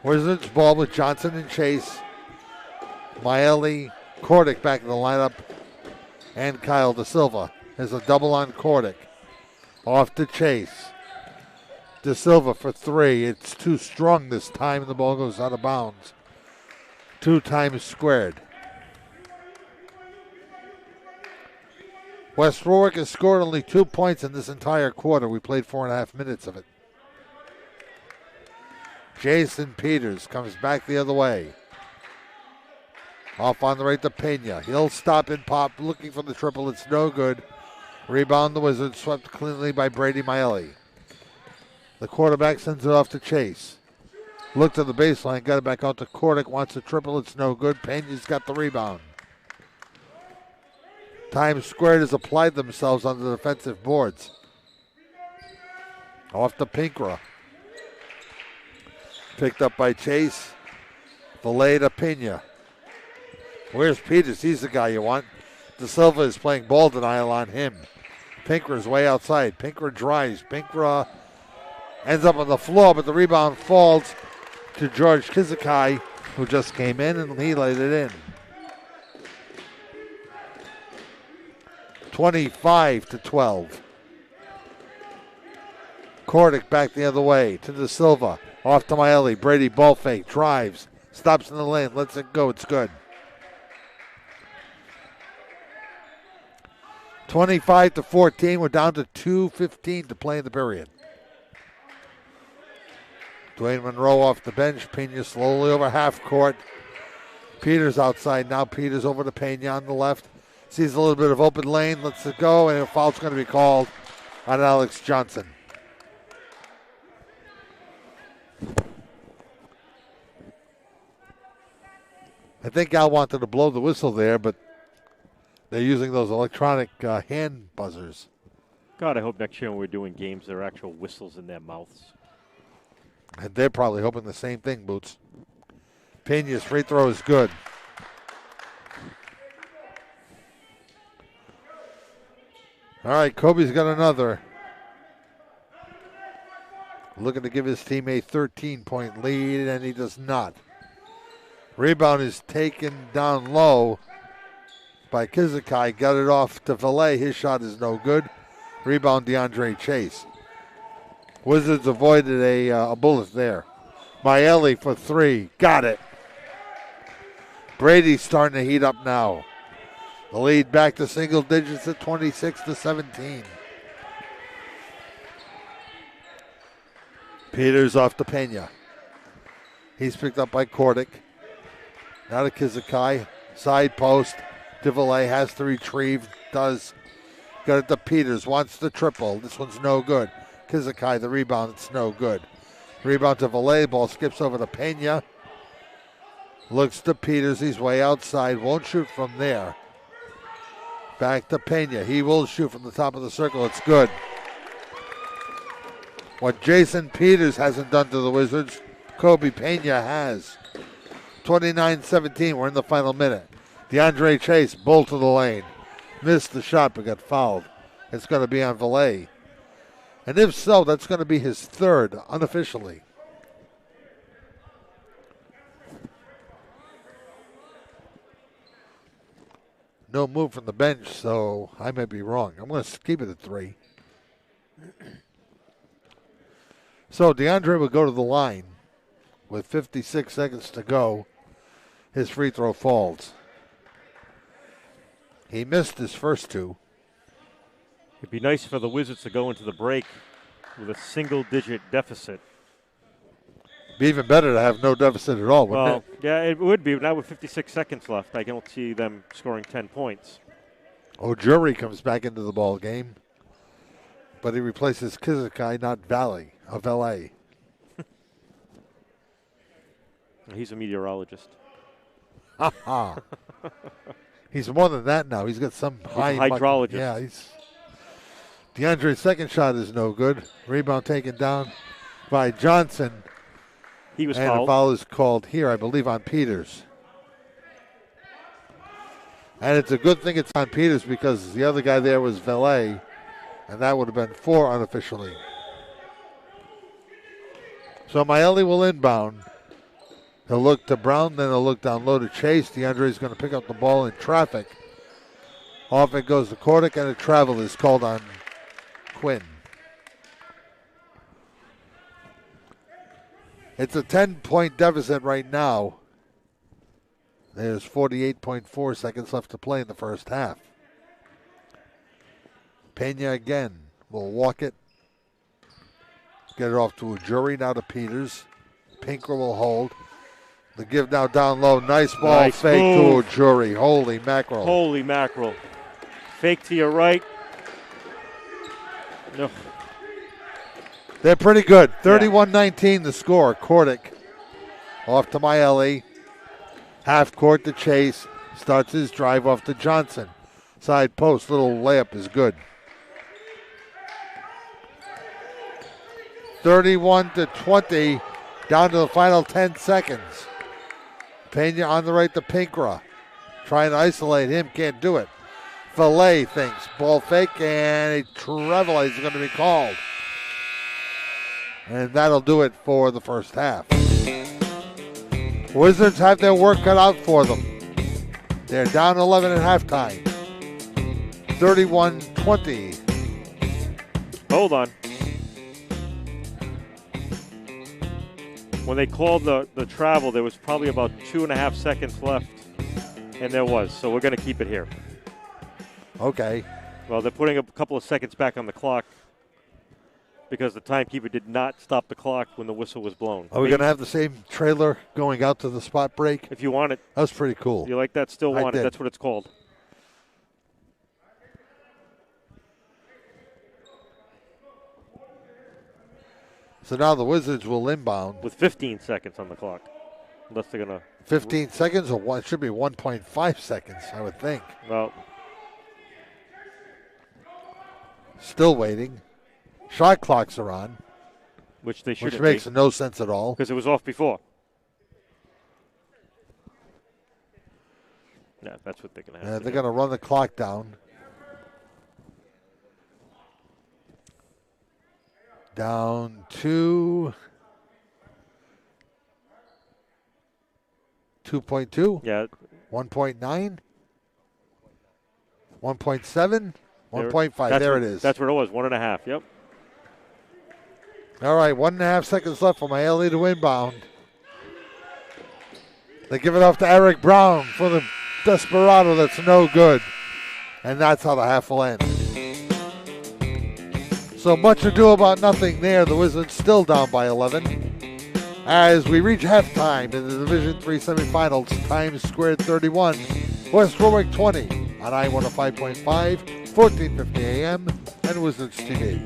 Wizards ball with Johnson and Chase. Maeli, Kordic back in the lineup. And Kyle De Silva. There's a double on Kordic. Off to Chase. De Silva for 3. It's too strong this time, and the ball goes out of bounds. 2 times squared. West Warwick has scored only 2 points in this entire quarter. We played 4.5 minutes of it. Jason Peters comes back the other way. Off on the right to Pena. He'll stop and pop, looking for the triple. It's no good. Rebound the Wizards, swept cleanly by Brady Maeli. The quarterback sends it off to Chase. Look to the baseline, got it back out to Kordic, wants a triple. It's no good. Pena's got the rebound. Times Squared has applied themselves on the defensive boards. Off to Pinkra. Picked up by Chase. Valet to Pena. Where's Peters? He's the guy you want. De Silva is playing ball denial on him. Pinkra's way outside. Pinkra drives. Pinkra ends up on the floor, but the rebound falls to George Kizakai, who just came in, and he laid it in. 25-12. Kordic back the other way to De Silva. Off to Maeli. Brady ball fake. Drives. Stops in the lane. Lets it go. It's good. 25-14. We're down to 2:15 to play in the period. Dwayne Monroe off the bench. Pena slowly over half court. Peters outside now. Peters over to Pena on the left. Sees a little bit of open lane. Lets it go, and a foul's going to be called on Alex Johnson. I think Al wanted to blow the whistle there, but they're using those electronic hand buzzers. God, I hope next year when we're doing games, there are actual whistles in their mouths. And they're probably hoping the same thing, Boots. Pena's free throw is good. All right, Kobe's got another. Looking to give his team a 13-point lead, and he does not. Rebound is taken down low by Kizikai. Got it off to Valet. His shot is no good. Rebound, DeAndre Chase. Wizards avoided a bullet there. Maeli for three. Got it. Brady's starting to heat up now. The lead back to single digits at 26-17. Peters off to Pena. He's picked up by Kordic. Now to Kizikai. Side post. DeVillay has to retrieve. Does. Got it to Peters. Wants the triple. This one's no good. Kizikai, the rebound. It's no good. Rebound to Valet. Ball skips over to Pena. Looks to Peters. He's way outside. Won't shoot from there. Back to Pena. He will shoot from the top of the circle. It's good. What Jason Peters hasn't done to the Wizards, Kobe Pena has. 29-17. We're in the final minute. DeAndre Chase, bull to the lane. Missed the shot but got fouled. It's going to be on Valet. And if so, that's going to be his third unofficially. No move from the bench, so I may be wrong. I'm going to keep it at 3. So DeAndre will go to the line with 56 seconds to go. His free throw falls. He missed his first 2. It'd be nice for the Wizards to go into the break with a single-digit deficit. Be even better to have no deficit at all, wouldn't it? Yeah, it would be. But now with 56 seconds left, I don't see them scoring 10 points. Ojuri comes back into the ball game, but he replaces Kizikai, not Valet. He's a meteorologist. Ha He's more than that now. He's got some high hydrologist. Yeah, DeAndre's second shot is no good. Rebound taken down by Johnson. He was and fouled. A foul is called here, I believe, on Peters. And it's a good thing it's on Peters because the other guy there was Valet, and that would have been 4 unofficially. So Maeli will inbound. He'll look to Brown, then he'll look down low to Chase. DeAndre's going to pick up the ball in traffic. Off it goes to Kordic, and a travel is called on Quinn. It's a 10-point deficit right now. There's 48.4 seconds left to play in the first half. Pena again will walk it. Get it off to a jury, now to Peters. Pinker will hold. The give now down low. Nice ball Nice fake move. to a jury. Holy mackerel. Holy mackerel. Fake to your right. No. They're pretty good. 31-19 the score. Kordic off to Maeli. Half court to Chase. Starts his drive off to Johnson. Side post. Little layup is good. 31-20. Down to the final 10 seconds. Pena on the right to Pinkra. Trying to isolate him. Can't do it. Valet thinks. Ball fake and a travel is going to be called. And that'll do it for the first half. Wizards have their work cut out for them. They're down 11 at halftime. 31-20. Hold on. When they called the travel, there was probably about 2.5 seconds left, and there was. So we're going to keep it here. Okay. Well, they're putting a couple of seconds back on the clock because the timekeeper did not stop the clock when the whistle was blown. Are we going to have the same trailer going out to the spot break? If you want it. That was pretty cool. You like that? Still I want it. did. That's what it's called. So now the Wizards will inbound. With 15 seconds on the clock. Unless they're going to. 15 seconds or one, it should be 1.5 seconds, I would think. Well. Still waiting. Shot clocks are on. which they shouldn't. Which makes no sense at all. Because it was off before. Yeah, that's what they're going to have. They're going to run the clock down. Down to 2.2. Yeah. 1.9. 1.7. 1.5. There it is. That's what it was. 1.5. Yep. All right. 1.5 seconds left for Miami to inbound. They give it off to Eric Brown for the Desperado. That's no good. And that's how the half will end. So much ado about nothing there. The Wizards still down by 11. As we reach halftime in the Division III semifinals, Times Squared 31, West Warwick 20 on I-105.5, 1450 AM, and Wizards TV.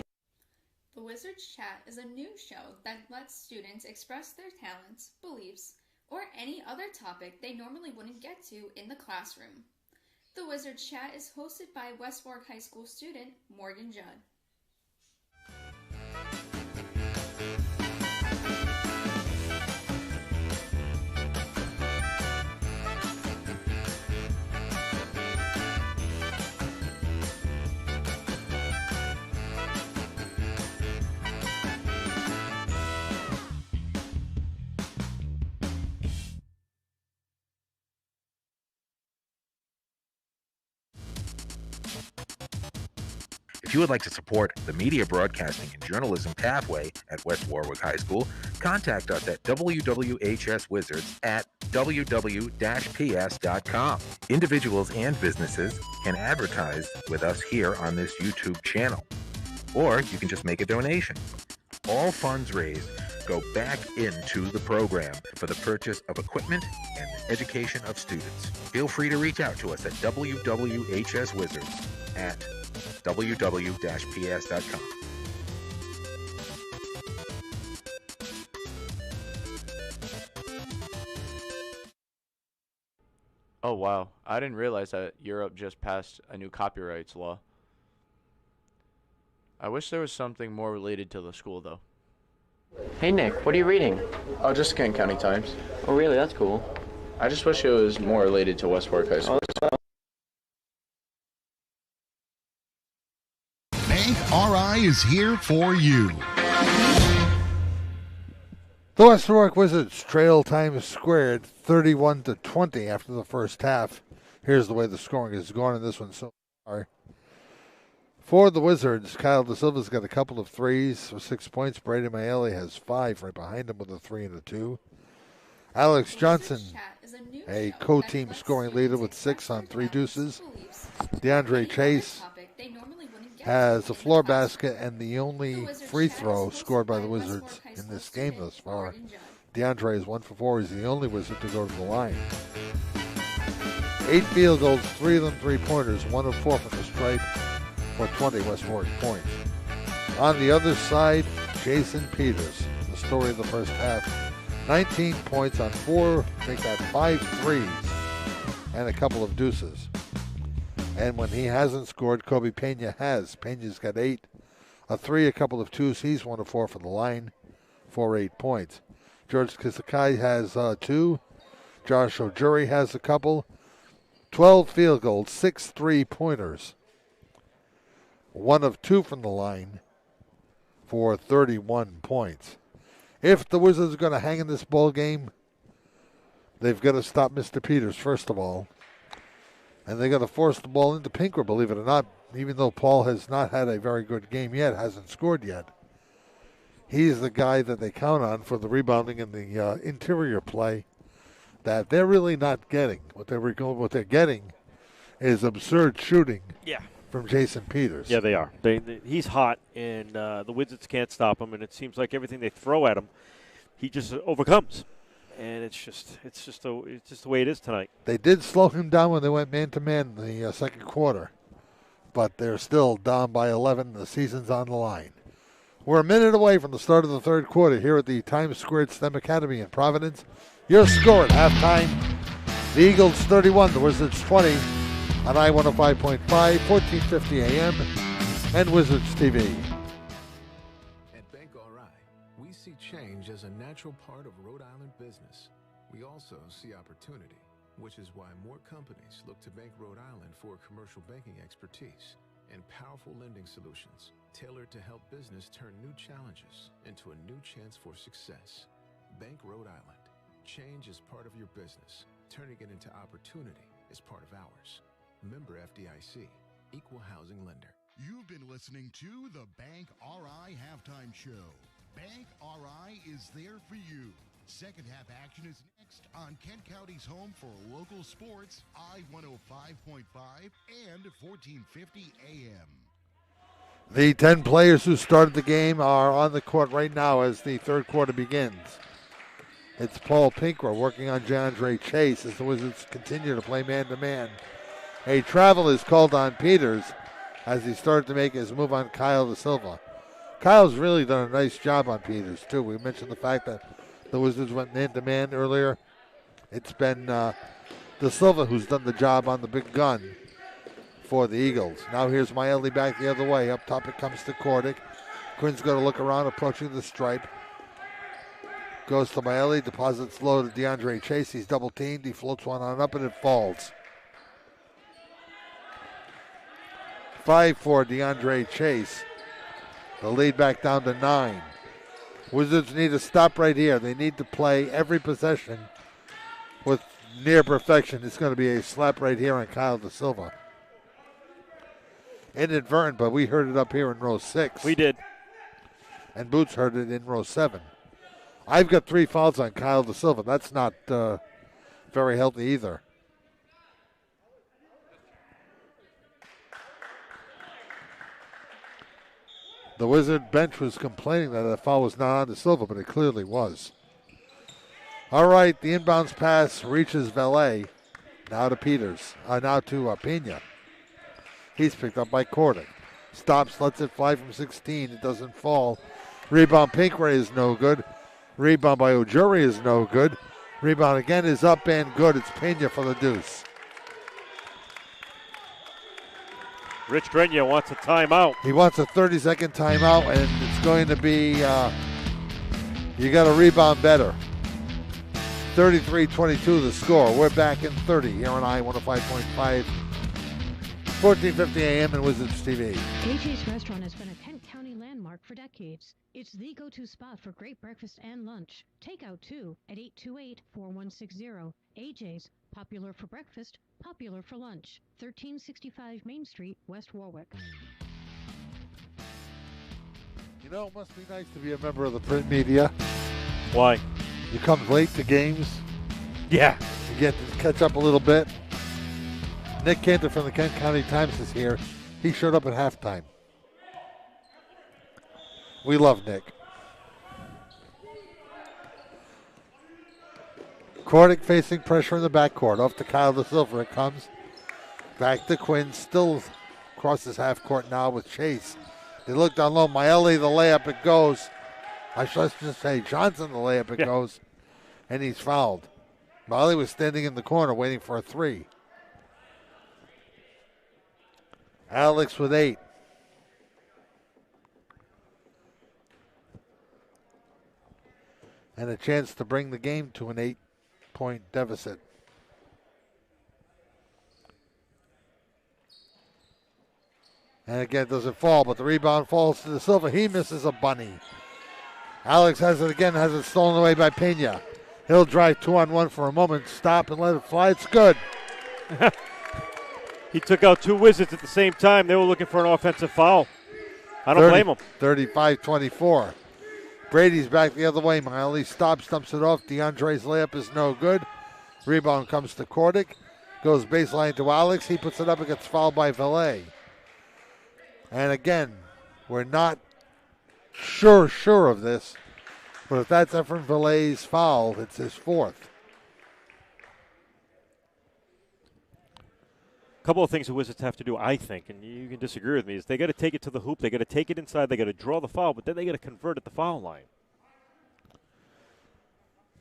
The Wizards Chat is a new show that lets students express their talents, beliefs, or any other topic they normally wouldn't get to in the classroom. The Wizards Chat is hosted by West Warwick High School student Morgan Judd. If you would like to support the media broadcasting and journalism pathway at West Warwick High School, contact us at WWHS-Wizards at www-ps.com. Individuals and businesses can advertise with us here on this YouTube channel, or you can just make a donation. All funds raised go back into the program for the purchase of equipment and education of students. Feel free to reach out to us at WWHS-Wizards at www-ps.com. Oh, wow. I didn't realize that Europe just passed a new copyrights law. I wish there was something more related to the school, though. Hey, Nick, what are you reading? Oh, just Kent County Times. Oh, really? That's cool. I just wish it was more related to West Warwick High School. Bank RI is here for you. The West Warwick Wizards trail Times Squared 31-20 after the first half. Here's the way the scoring is going in this one so far. For the Wizards, Kyle De Silva's got a couple of threes for 6 points. Brady Maele has 5 right behind him with a 3 and a 2. Alex Johnson, a co-team scoring leader with 6 on 3 deuces. DeAndre Chase has a floor basket and the only free throw scored by the Wizards in this game thus far. DeAndre is 1 for 4. He's the only Wizard to go to the line. 8 field goals, 3 of them three-pointers, 1 of 4 from the stripe for 20 West Warwick points. On the other side, Jason Peters, the story of the first half. 19 points on 4, make that 5 threes and a couple of deuces. And when he hasn't scored, Kobe Pena has. Pena's got 8, a 3, a couple of 2s. He's 1 of 4 for the line for 8 points. George Kisakai has 2. Josh Ojuri has a couple. 12 field goals, 6 3-pointers. 1 of 2 from the line for 31 points. If the Wizards are going to hang in this ball game, they've got to stop Mr. Peters, first of all. And they've got to force the ball into Pinker, believe it or not, even though Paul has not had a very good game yet, hasn't scored yet. He's the guy that they count on for the rebounding and the interior play that they're really not getting. What they're getting is absurd shooting from Jason Peters. Yeah, they are. He's hot, and the Wizards can't stop him, and it seems like everything they throw at him, he just overcomes. And it's just the way it is tonight. They did slow him down when they went man-to-man in the second quarter, but they're still down by 11. The season's on the line. We're a minute away from the start of the third quarter here at the Times Squared STEM Academy in Providence. Your score at halftime, the Eagles 31, the Wizards 20 on I-105.5, 1450 AM, and Wizards TV. At Bank RI, we as a natural part of Rhode Island business. We also see opportunity, which is why more companies look to Bank Rhode Island for commercial banking expertise and powerful lending solutions tailored to help business turn new challenges into a new chance for success. Bank Rhode Island. Change is part of your business. Turning it into opportunity is part of ours. Member FDIC. Equal housing lender. You've been listening to the Bank RI Halftime Show. Bank RI is there for you. Second half action is next on Kent County's home for local sports, I-105.5 and 1450 AM. The 10 players who started the game are on the court right now as the third quarter begins. It's Paul Pinkra working on DeAndre Chase as the Wizards continue to play man-to-man. A travel is called on Peters as he started to make his move on Kyle Da Silva. Kyle's really done a nice job on Peters, too. We mentioned the fact that the Wizards went man-to-man earlier. It's been Da Silva who's done the job on the big gun for the Eagles. Now here's Maeli back the other way. Up top it comes to Kordic. Quinn's going to look around, approaching the stripe. Goes to Maeli, deposits low to DeAndre Chase. He's double-teamed. He floats one on up, and it falls. 5 for DeAndre Chase. The lead back down to 9. Wizards need to stop right here. They need to play every possession with near perfection. It's going to be a slap right here on Kyle Da Silva. Inadvertent, but we heard it up here in row 6. We did. And Boots heard it in row 7. I've got 3 fouls on Kyle Da Silva. That's not very healthy either. The Wizard bench was complaining that the foul was not on Da Silva, but it clearly was. All right, the inbounds pass reaches Valet. Now to Peters. Now to Pena. He's picked up by Kordic. Stops, lets it fly from 16. It doesn't fall. Rebound Pinkray is no good. Rebound by Ujiri is no good. Rebound again is up and good. It's Pena for the deuce. Rich Grenier wants a timeout. He wants a 30-second timeout, and it's going to be, you got to rebound better. 33-22 the score. We're back in 30 here on I-105.5, 1450 AM and Wizards TV. AJ's Restaurant has been a Kent County landmark for decades. It's the go-to spot for great breakfast and lunch. Takeout, too, at 828-4160. AJ's, popular for breakfast, popular for lunch. 1365 Main Street, West Warwick. You know, it must be nice to be a member of the print media. Why? You come late to games. Yeah. You get to catch up a little bit. Nick Cantor from the Kent County Times is here. He showed up at halftime. We love Nick. Kordic facing pressure in the backcourt. Off to Kyle Da Silva it comes. Back to Quinn. Still crosses half court now with Chase. They look down low. Maeli, the layup, it goes. I should just say Johnson, the layup, it goes. And he's fouled. Maeli was standing in the corner waiting for a 3. Alex with 8. And a chance to bring the game to an 8-point deficit. And again, it doesn't fall, but the rebound falls to Da Silva. He misses a bunny. Alex has it again, has it stolen away by Pena. He'll drive 2-on-1 for a moment, stop and let it fly. It's good. He took out 2 Wizards at the same time. They were looking for an offensive foul. I don't blame him. 35-24. Brady's back the other way. Maeli stops, dumps it off. DeAndre's layup is no good. Rebound comes to Kordic. Goes baseline to Alex. He puts it up and gets fouled by Valet. And again, we're not sure of this. But if that's Efren Valet's foul, it's his 4th. A couple of things the Wizards have to do, I think, and you can disagree with me, is they got to take it to the hoop, they got to take it inside, they got to draw the foul, but then they got to convert at the foul line.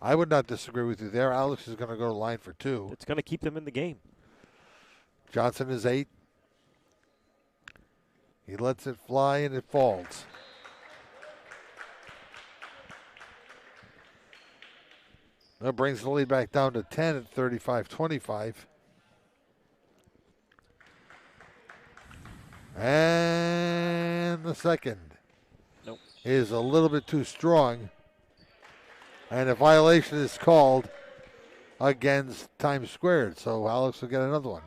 I would not disagree with you there. Alex is going to go to the line for 2. It's going to keep them in the game. Johnson is 8. He lets it fly and it falls. That brings the lead back down to 10 at 35-25. And the second is a little bit too strong. And a violation is called against Times Squared. So Alex will get another one.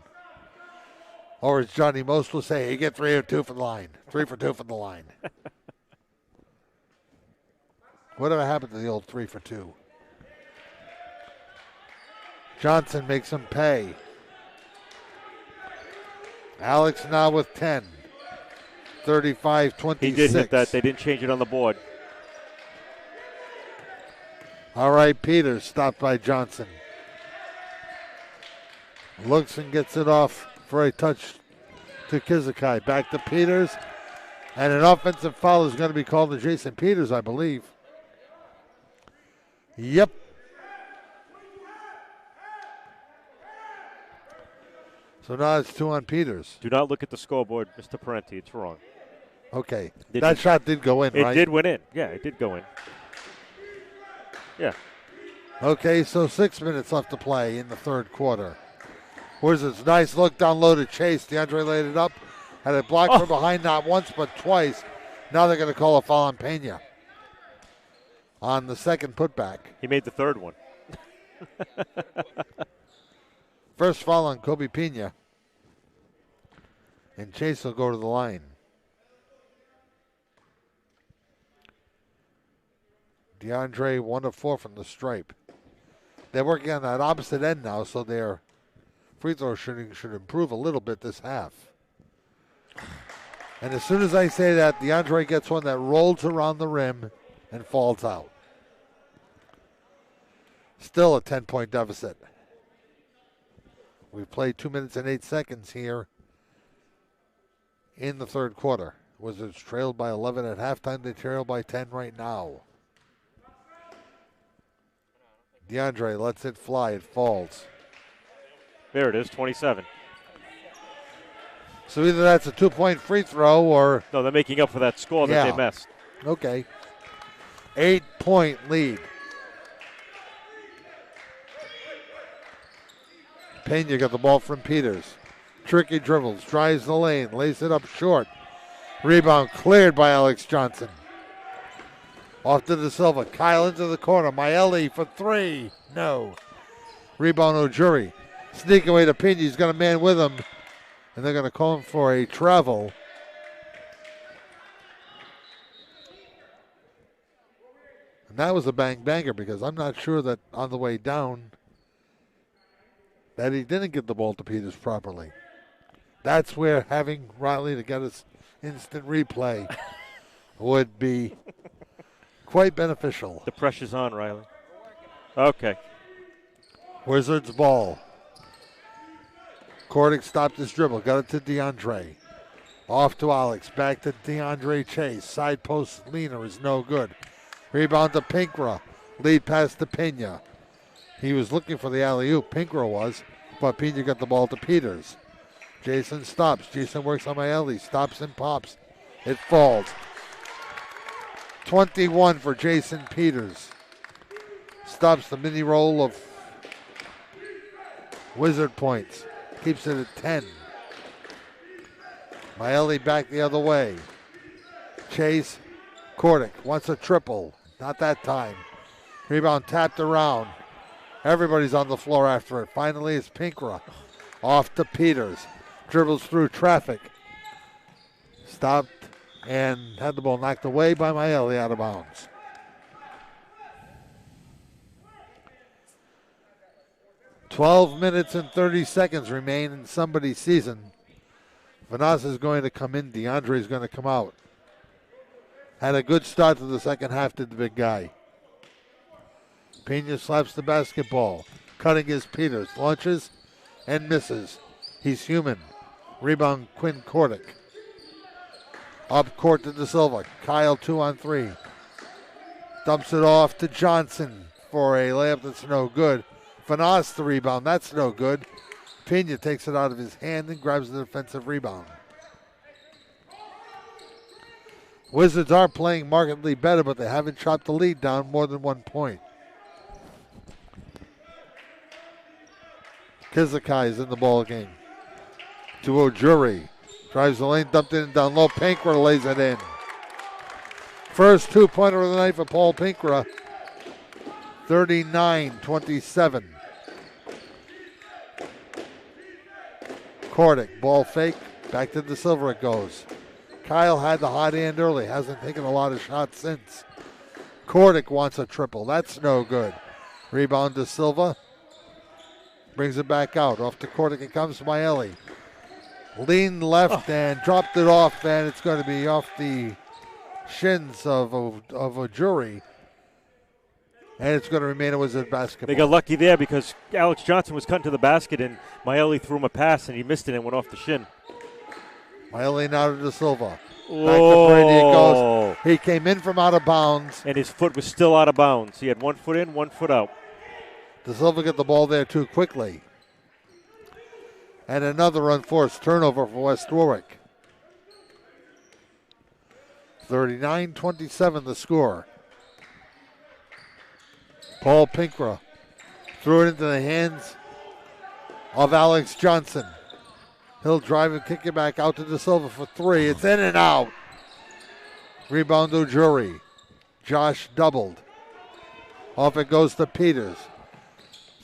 Or as Johnny Most will say, you get 3 or 2 from the line. 3 for 2 from the line. Whatever happened to the old 3 for 2? Johnson makes him pay. Alex now with 10. 35-26. He did hit that. They didn't change it on the board. All right, Peters stopped by Johnson. Looks and gets it off for a touch to Kizakai. Back to Peters. And an offensive foul is going to be called to Jason Peters, I believe. Yep. So now it's 2 on Peters. Do not look at the scoreboard, Mr. Parenti. It's wrong. Okay. That shot did go in, right? It did went in. Yeah, it did go in. Yeah. Okay, so 6 minutes left to play in the third quarter. Wizards, nice look down low to Chase. DeAndre laid it up. Had it blocked from behind not once but twice. Now they're going to call a foul on Pena on the second putback. He made the third one. First foul on Kobe Pena. And Chase will go to the line. DeAndre 1 of 4 from the stripe. They're working on that opposite end now, so their free throw shooting should improve a little bit this half. And as soon as I say that, DeAndre gets one that rolls around the rim and falls out. Still a 10-point deficit. We've played 2 minutes and 8 seconds here in the third quarter. Wizards trailed by 11 at halftime. They trail by 10 right now. DeAndre lets it fly. It falls. There it is, 27. So either that's a 2-point free throw or... No, they're making up for that score that they missed. Okay. 8-point lead. Pena got the ball from Peters. Tricky dribbles, drives the lane, lays it up short. Rebound cleared by Alex Johnson. Off to De Silva. Kyle into the corner. Maeli for 3. No. Rebound Ojuri. Sneak away to Pena. He's got a man with him. And they're going to call him for a travel. And that was a bang-banger because I'm not sure that on the way down that he didn't get the ball to Peters properly. That's where having Riley to get us instant replay would be quite beneficial. The pressure's on, Riley. Okay. Wizards ball. Kordic stopped his dribble. Got it to DeAndre. Off to Alex. Back to DeAndre Chase. Side post leaner is no good. Rebound to Pinkra. Lead pass to Pena. He was looking for the alley-oop. Pinkra was. But Pena got the ball to Peters. Jason stops. Jason works on Maeli. Stops and pops. It falls. 21 for Jason Peters. Stops the mini roll of Wizard points. Keeps it at 10. Maeli back the other way. Chase. Kordic wants a triple. Not that time. Rebound tapped around. Everybody's on the floor after it. Finally, it's Pinkra. Off to Peters. Dribbles through traffic. Stopped and had the ball knocked away by Maeli out of bounds. "12 minutes and 30 seconds remain in somebody's season. Vanessa is going to come in. DeAndre is going to come out. Had a good start to the second half, did the big guy. Pena slaps the basketball. Cutting is Peters. Launches and misses. He's human. Rebound Quinn Kordic. Up court to De Silva. Kyle 2 on 3. Dumps it off to Johnson for a layup that's no good. Fanas the rebound. That's no good. Pena takes it out of his hand and grabs the defensive rebound. Wizards are playing markedly better, but they haven't chopped the lead down more than 1 point. Kizakai is in the ball game. To Ojuri. Drives the lane, dumped in down low. Pinkra lays it in. First 2-pointer of the night for Paul Pinkra. 39-27. Kordic, ball fake. Back to De Silva it goes. Kyle had the hot hand early. Hasn't taken a lot of shots since. Kordic wants a triple. That's no good. Rebound De Silva. Brings it back out. Off to Kordic. It comes Maeli. Leaned left and dropped it off, and it's going to be off the shins of a jury. And it's going to remain a Wizard basketball. They got lucky there because Alex Johnson was cutting to the basket, and Maeli threw him a pass, and he missed it and went off the shin. Maeli now to De Silva. Back to Brady it goes. He came in from out of bounds. And his foot was still out of bounds. He had 1 foot in, 1 foot out. De Silva got the ball there too quickly. And another unforced turnover for West Warwick. 39-27 the score. Paul Pinkra threw it into the hands of Alex Johnson. He'll drive and kick it back out to De Silva for three. It's in and out. Rebound to Jury. Josh doubled. Off it goes to Peters.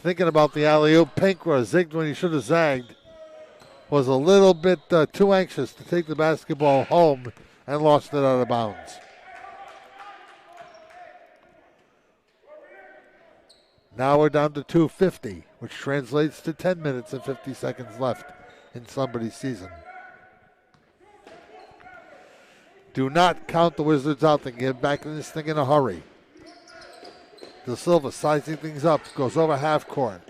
Thinking about the alley-oop, Pinkra zigged when he should have zagged. Was a little bit too anxious to take the basketball home and lost it out of bounds. Now we're down to 2:50, which translates to 10 minutes and 50 seconds left in somebody's season. Do not count the Wizards out. They can get back in this thing in a hurry. De Silva sizing things up, goes over half court.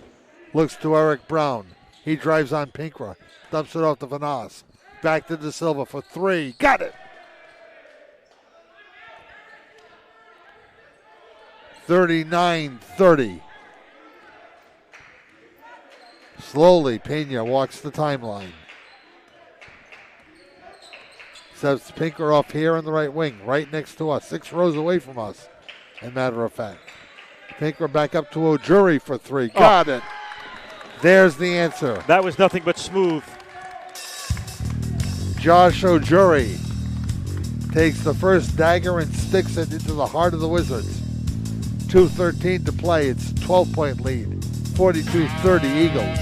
Looks to Eric Brown. He drives on Pinkra. Dumps it off to Vanas. Back to De Silva for three. Got it! 39-30. Slowly, Pena walks the timeline. Sets Pinker off here on the right wing, right next to us, 6 rows away from us, as a matter of fact. Pinker back up to Ojuri for three. Got it. There's the answer. That was nothing but smooth. Josh Ojuri takes the first dagger and sticks it into the heart of the Wizards. 2:13 to play. It's a 12-point lead. 42-30 Eagles.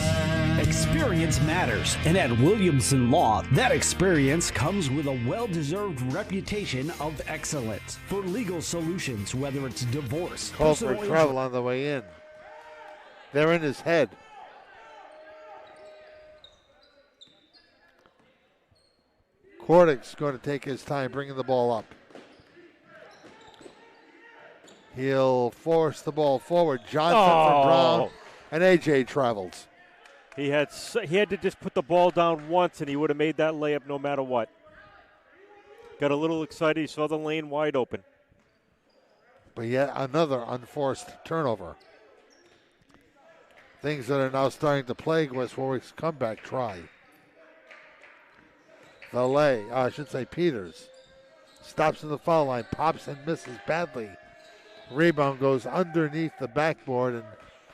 Experience matters, and at Williamson Law, that experience comes with a well-deserved reputation of excellence for legal solutions, whether it's divorce, Call for travel on the way in. They're in his head. Kordic's going to take his time bringing the ball up. He'll force the ball forward. Johnson for Brown, and AJ travels. He had to just put the ball down once, and he would have made that layup no matter what. Got a little excited. He saw the lane wide open. But yet another unforced turnover. Things that are now starting to plague West Warwick's comeback try. Peters stops in the foul line, pops and misses badly. Rebound goes underneath the backboard and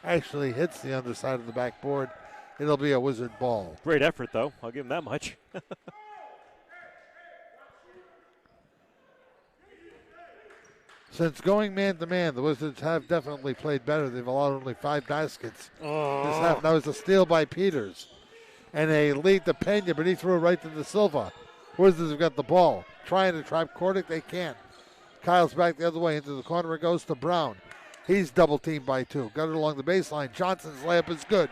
actually hits the underside of the backboard. It'll be a Wizard ball. Great effort, though. I'll give him that much. Since going man-to-man, the Wizards have definitely played better. They've allowed only 5 baskets this half. That was a steal by Peters. And a lead to Pena, but he threw it right to De Silva. Wizards have got the ball. Trying to trap Kordic, they can't. Kyle's back the other way into the corner. It goes to Brown. He's double-teamed by 2. Got it along the baseline. Johnson's layup is good.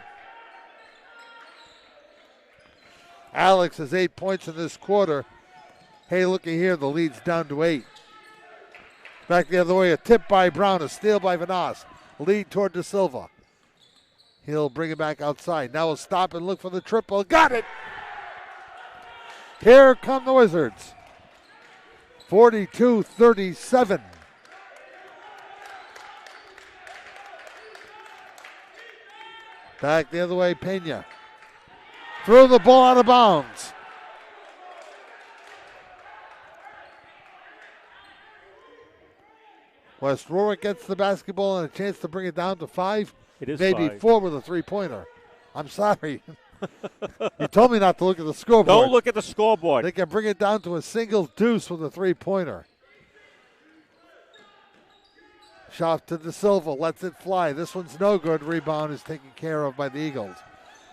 Alex has 8 points in this quarter. Hey, looky here. The lead's down to 8. Back the other way. A tip by Brown. A steal by Vanas. Lead toward De Silva. He'll bring it back outside. Now he'll stop and look for the triple. Got it! Here come the Wizards. 42-37. Back the other way, Pena. Threw the ball out of bounds. West Warwick gets the basketball and a chance to bring it down to 5. It is maybe 5. 4 with a 3-pointer. I'm sorry. You told me not to look at the scoreboard. Don't look at the scoreboard. They can bring it down to a single deuce with a three-pointer. Shot to De Silva, lets it fly. This one's no good. Rebound is taken care of by the Eagles.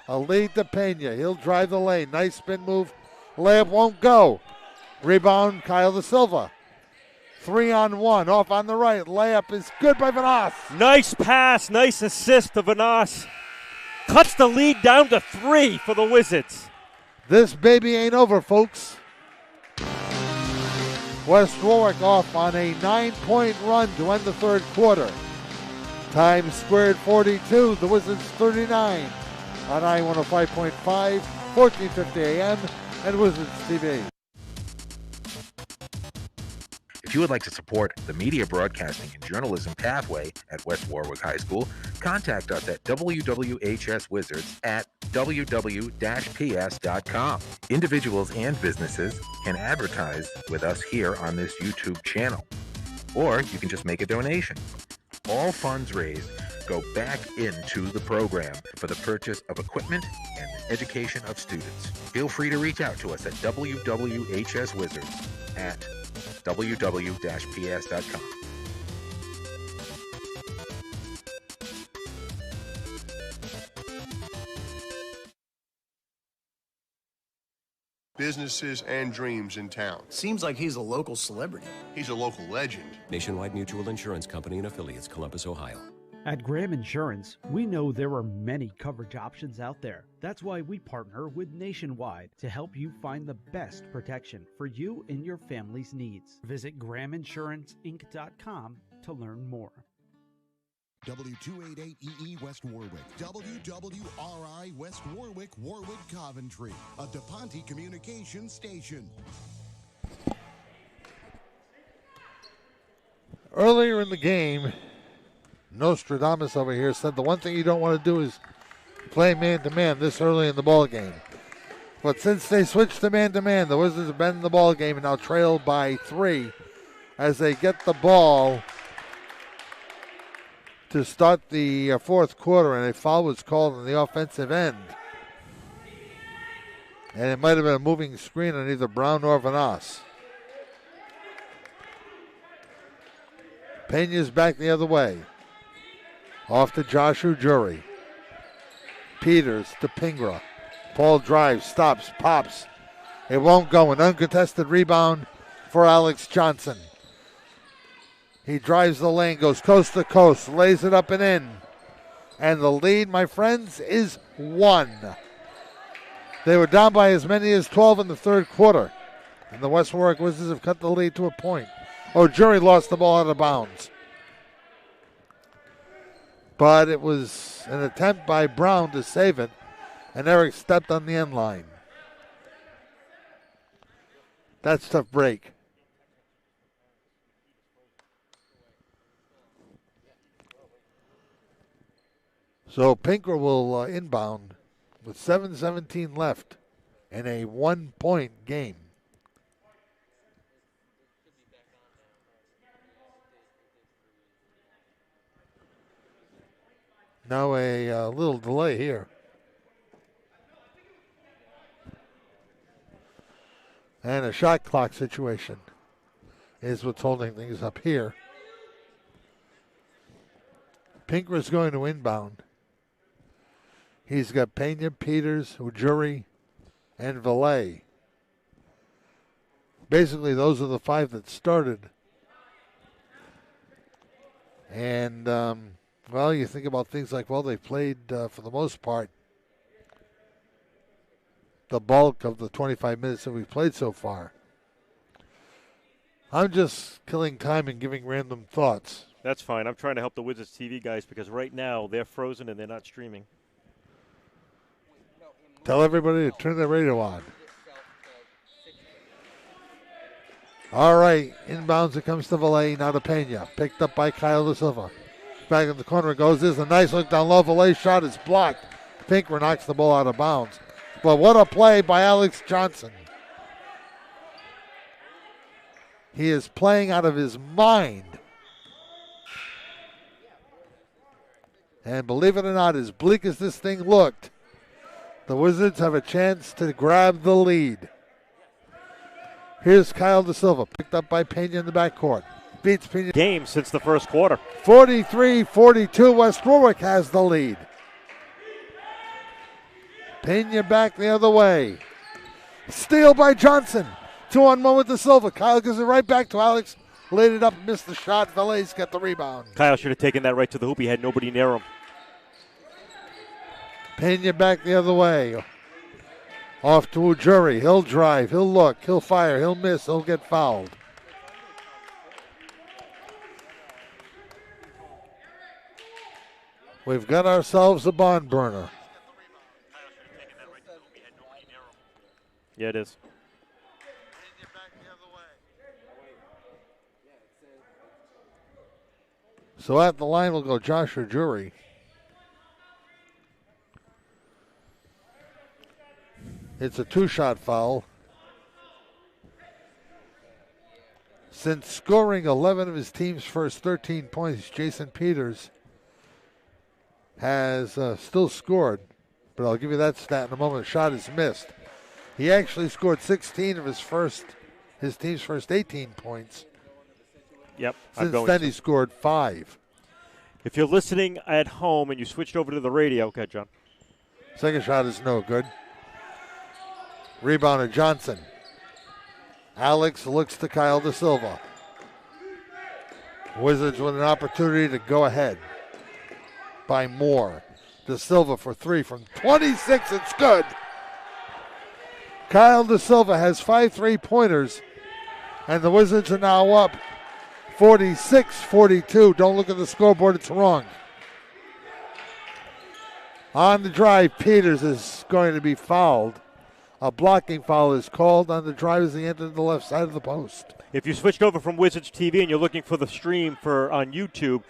A lead to Pena. He'll drive the lane. Nice spin move. Layup won't go. Rebound, Kyle De Silva. 3-on-1, off on the right. Layup is good by Vanas. Nice pass, nice assist to Vanas. Cuts the lead down to 3 for the Wizards. This baby ain't over, folks. West Warwick off on a 9-point run to end the third quarter. Time squared 42, the Wizards 39 on I-105.5, 1450 AM, and Wizards TV. If you would like to support the media broadcasting and journalism pathway at West Warwick High School, contact us at WWHS-Wizards at www-ps.com. Individuals and businesses can advertise with us here on this YouTube channel, or you can just make a donation. All funds raised go back into the program for the purchase of equipment and education of students. Feel free to reach out to us at WWHS-Wizards at www-ps.com. Businesses and dreams in town. Seems like he's a local celebrity. He's a local legend. Nationwide Mutual Insurance Company and affiliates, Columbus, Ohio. At Graham Insurance, we know there are many coverage options out there. That's why we partner with Nationwide to help you find the best protection for you and your family's needs. Visit GrahamInsuranceInc.com to learn more. W288EE West Warwick, WWRI West Warwick, Warwick Coventry, a DePonte communication station. Earlier in the game, Nostradamus over here said the one thing you don't want to do is play man-to-man this early in the ball game. But since they switched to man-to-man, the Wizards have been in the ball game and now trailed by 3 as they get the ball to start the fourth quarter, and a foul was called on the offensive end. And it might have been a moving screen on either Brown or Vanas. Pena's back the other way. Off to Joshua Jury. Peters to Pingra. Paul drives, stops, pops. It won't go. An uncontested rebound for Alex Johnson. He drives the lane, goes coast to coast, lays it up and in. And the lead, my friends, is 1. They were down by as many as 12 in the third quarter. And the West Warwick Wizards have cut the lead to a point. Oh, Jury lost the ball out of bounds. But it was an attempt by Brown to save it, and Eric stepped on the end line. That's a tough break. So Pinker will inbound with 7:17 left in a 1-point game. Now a little delay here. And a shot clock situation is what's holding things up here. Pinker is going to inbound. He's got Pena, Peters, Ujuri, and Valet. Basically, those are the 5 that started. And, well, you think about things like, well, they played, for the most part, the bulk of the 25 minutes that we've played so far. I'm just killing time and giving random thoughts. That's fine. I'm trying to help the Wizards TV guys because right now they're frozen and they're not streaming. Tell everybody to turn their radio on. All right, inbounds it comes to Valet, now to Pena. Picked up by Kyle De Silva. Back in the corner it goes. There's a nice look down low. Valet's shot is blocked. Pinker knocks the ball out of bounds. But what a play by Alex Johnson. He is playing out of his mind. And believe it or not, as bleak as this thing looked, The Wizards have a chance to grab the lead. Here's Kyle Da Silva, picked up by Pena in the backcourt. Beats Pena. Game since the first quarter. 43-42, West Warwick has the lead. Pena back the other way. Steal by Johnson. 2-on-1 with Da Silva. Kyle gives it right back to Alex. Laid it up, missed the shot. Valais got the rebound. Kyle should have taken that right to the hoop. He had nobody near him. Pena back the other way. Off to Ujuri. He'll drive. He'll look. He'll fire. He'll miss. He'll get fouled. We've got ourselves a barn burner. Yeah, it is. So at the line will go Josh Ujuri. It's a 2-shot foul. Since scoring 11 of his team's first 13 points, Jason Peters has still scored, but I'll give you that stat in a moment. The shot is missed. He actually scored 16 of his team's first 18 points. Yep. Since then, he scored 5. If you're listening at home and you switched over to the radio, okay, John. Second shot is no good. Rebound to Johnson. Alex looks to Kyle Da Silva. Wizards with an opportunity to go ahead by more. Da Silva for 3 from 26. It's good. Kyle Da Silva has 5 3-pointers, and the Wizards are now up 46-42. Don't look at the scoreboard. It's wrong. On the drive, Peters is going to be fouled. A blocking foul is called on the drive as he entered the left side of the post. If you switched over from Wizards TV and you're looking for the stream on YouTube,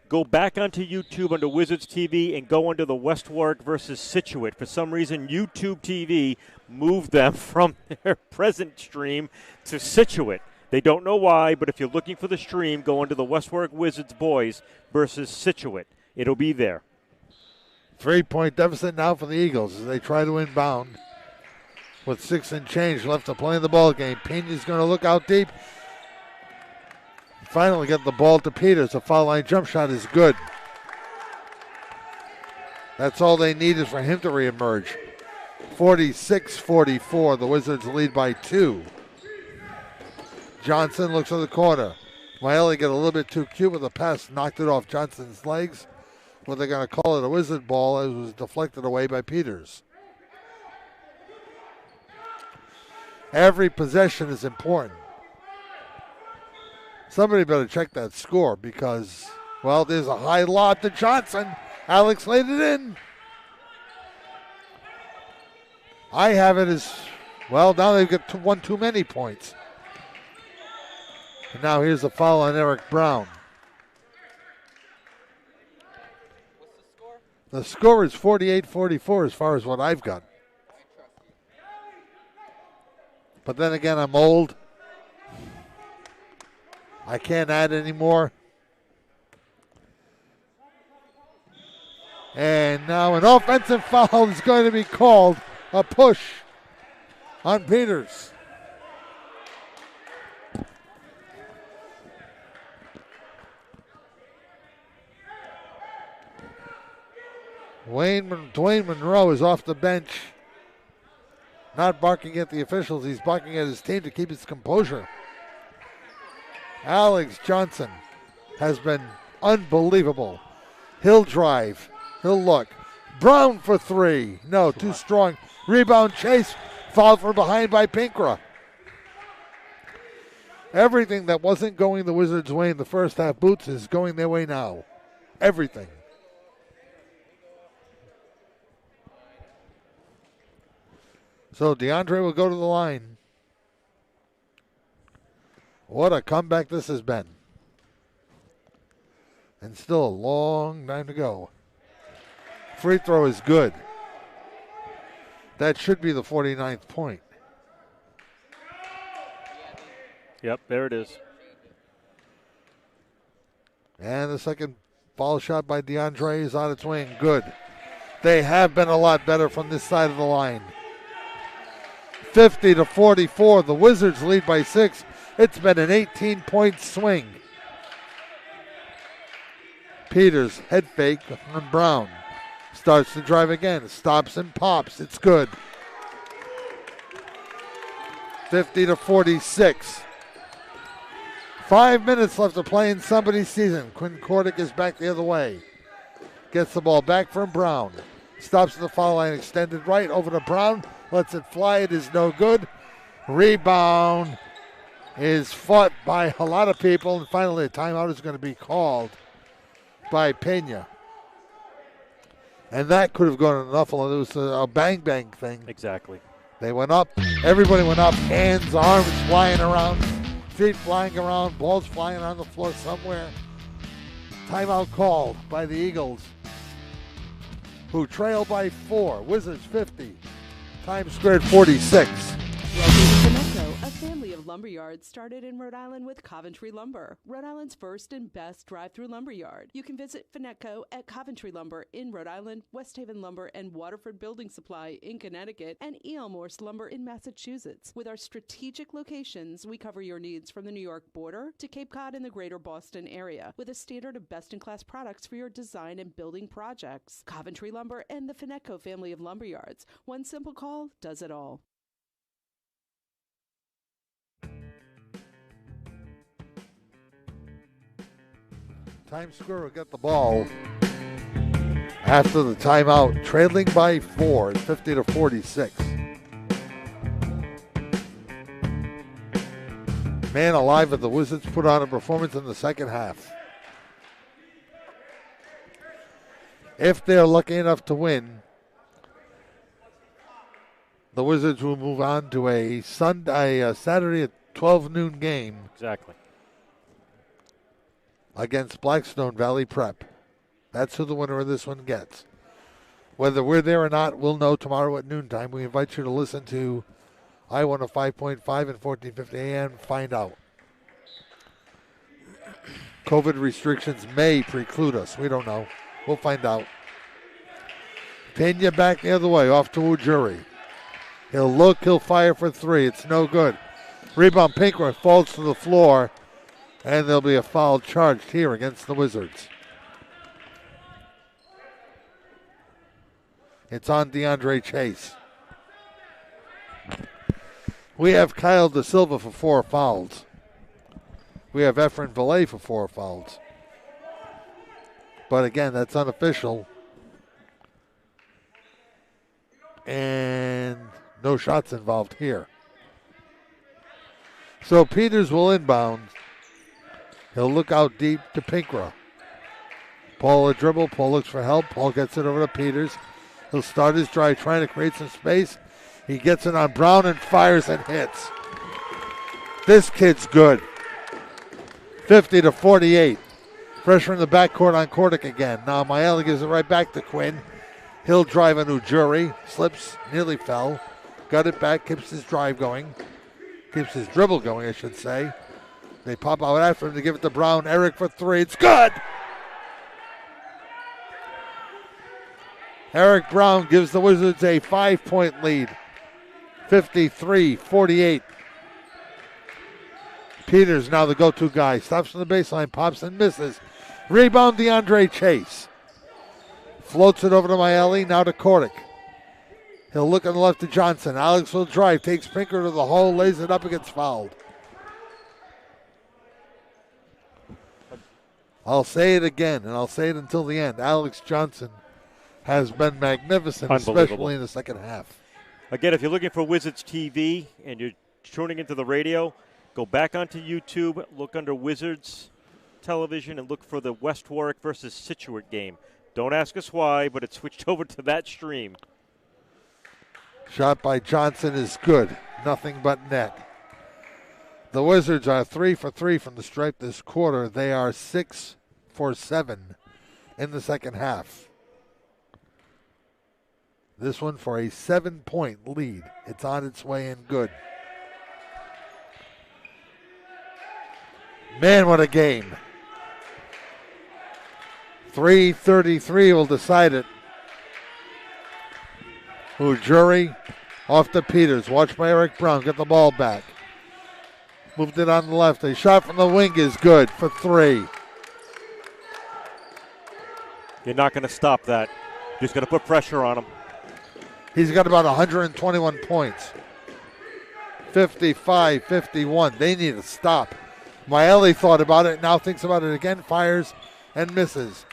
go back onto YouTube under Wizards TV and go under the West Warwick versus Scituate. For some reason, YouTube TV moved them from their present stream to Scituate. They don't know why, but if you're looking for the stream, go under the West Warwick Wizards boys versus Scituate. It'll be there. 3-point deficit now for the Eagles as they try to inbound. With 6 and change left to play in the ball game. Pena's going to look out deep. Finally get the ball to Peters. A foul line jump shot is good. That's all they needed for him to reemerge. 46-44. The Wizards lead by 2. Johnson looks in the corner. Miley got a little bit too cute with the pass, knocked it off Johnson's legs. But they're going to call it a Wizard ball as it was deflected away by Peters. Every possession is important. Somebody better check that score because, well, there's a high lob to Johnson. Alex laid it in. I have it as, well, now they've got one too many points. And now here's a foul on Eric Brown. The score is 48-44 as far as what I've got. But then again, I'm old. I can't add anymore. And now an offensive foul is going to be called. A push on Peters. Dwayne Monroe is off the bench. Not barking at the officials, he's barking at his team to keep his composure. Alex Johnson has been unbelievable. He'll drive, he'll look. Brown for 3. No, too strong. Rebound chase, fouled from behind by Pinkra. Everything that wasn't going the Wizards' way in the first half, Boots, is going their way now. Everything. So DeAndre will go to the line. What a comeback this has been. And still a long time to go. Free throw is good. That should be the 49th point. Yep, there it is. And the second foul shot by DeAndre is on its way and good. They have been a lot better from this side of the line. 50-44. The Wizards lead by 6. It's been an 18-point swing. Peters, head fake from Brown. Starts to drive again. Stops and pops. It's good. 50-46. 5 minutes left to play in somebody's season. Quinn Kordick is back the other way. Gets the ball back from Brown. Stops at the foul line, extended right over to Brown. Lets it fly. It is no good. Rebound is fought by a lot of people. And finally, a timeout is going to be called by Pena. And that could have gone enough. It was a bang-bang thing. Exactly. They went up. Everybody went up. Hands, arms flying around. Feet flying around. Balls flying on the floor somewhere. Timeout called by the Eagles, who trail by 4. Wizards 50. Times Squared 46. Welcome to Finecco, a family of lumberyards started in Rhode Island with Coventry Lumber, Rhode Island's first and best drive-through lumberyard. You can visit Finecco at Coventry Lumber in Rhode Island, West Haven Lumber and Waterford Building Supply in Connecticut, and E.L. Morse Lumber in Massachusetts. With our strategic locations, we cover your needs from the New York border to Cape Cod and the greater Boston area, with a standard of best-in-class products for your design and building projects. Coventry Lumber and the Finecco family of lumberyards. One simple call does it all. Times Square will get the ball after the timeout, trailing by 4 at 50-46. Man alive, if the Wizards put on a performance in the second half. If they're lucky enough to win, the Wizards will move on to a Saturday at 12 noon game. Exactly. Against Blackstone Valley Prep. That's who the winner of this one gets. Whether we're there or not, we'll know tomorrow at noontime. We invite you to listen to I-105.5 and 1450 AM and find out. COVID restrictions may preclude us. We don't know. We'll find out. Pena back the other way, off to Ujiri. He'll look, he'll fire for 3. It's no good. Rebound, Pinkra falls to the floor. And there'll be a foul charged here against the Wizards. It's on DeAndre Chase. We have Kyle Da Silva for 4 fouls. We have Efren Valet for 4 fouls. But again, that's unofficial. And no shots involved here. So Peters will inbound. He'll look out deep to Pinkra. Paul a dribble. Paul looks for help. Paul gets it over to Peters. He'll start his drive trying to create some space. He gets it on Brown and fires and hits. This kid's good. 50-48. Pressure in the backcourt on Kordick again. Now Maela gives it right back to Quinn. He'll drive on Ujiri. Slips, nearly fell. Got it back, keeps his drive going. Keeps his dribble going, I should say. They pop out after him to give it to Brown. Eric for 3. It's good! Eric Brown gives the Wizards a 5-point lead. 53-48. Peters now the go-to guy. Stops from the baseline, pops and misses. Rebound DeAndre Chase. Floats it over to Maeli, now to Kordick. He'll look on the left to Johnson. Alex will drive, takes Pinker to the hole, lays it up and gets fouled. I'll say it again, and I'll say it until the end. Alex Johnson has been magnificent, especially in the second half. Again, if you're looking for Wizards TV and you're tuning into the radio, go back onto YouTube, look under Wizards Television, and look for the West Warwick versus Situate game. Don't ask us why, but it switched over to that stream. Shot by Johnson is good. Nothing but net. The Wizards are 3 for 3 from the stripe this quarter. They are 6 for 7 in the second half. This one for a 7-point lead. It's on its way in good. Man, what a game. 3:33 will decide it. Ujiri off to Peters. Watch by Eric Brown. Get the ball back. Moved it on the left. A shot from the wing is good for 3. You're not going to stop that. Just going to put pressure on him. He's got about 121 points. 55-51. They need to stop. Maeli thought about it, now thinks about it again, fires and misses.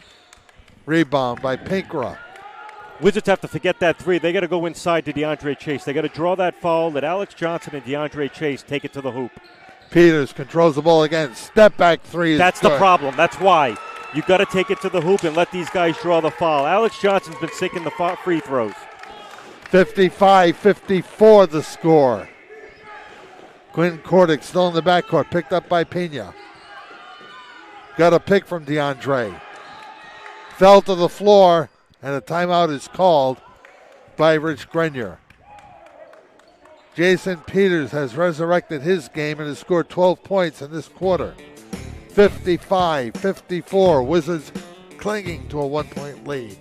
Rebound by Pinkra. Wizards have to forget that 3. They got to go inside to DeAndre Chase. They got to draw that foul. Let Alex Johnson and DeAndre Chase take it to the hoop. Peters controls the ball again. Step back 3 is That's good. the problem. That's why. You got to take it to the hoop and let these guys draw the foul. Alex Johnson's been sinking the free throws. 55-54 the score. Quinn Kordick still in the backcourt, picked up by Pena. Got a pick from DeAndre. Fell to the floor, and a timeout is called by Rich Grenier. Jason Peters has resurrected his game and has scored 12 points in this quarter. 55-54, Wizards clinging to a 1-point lead.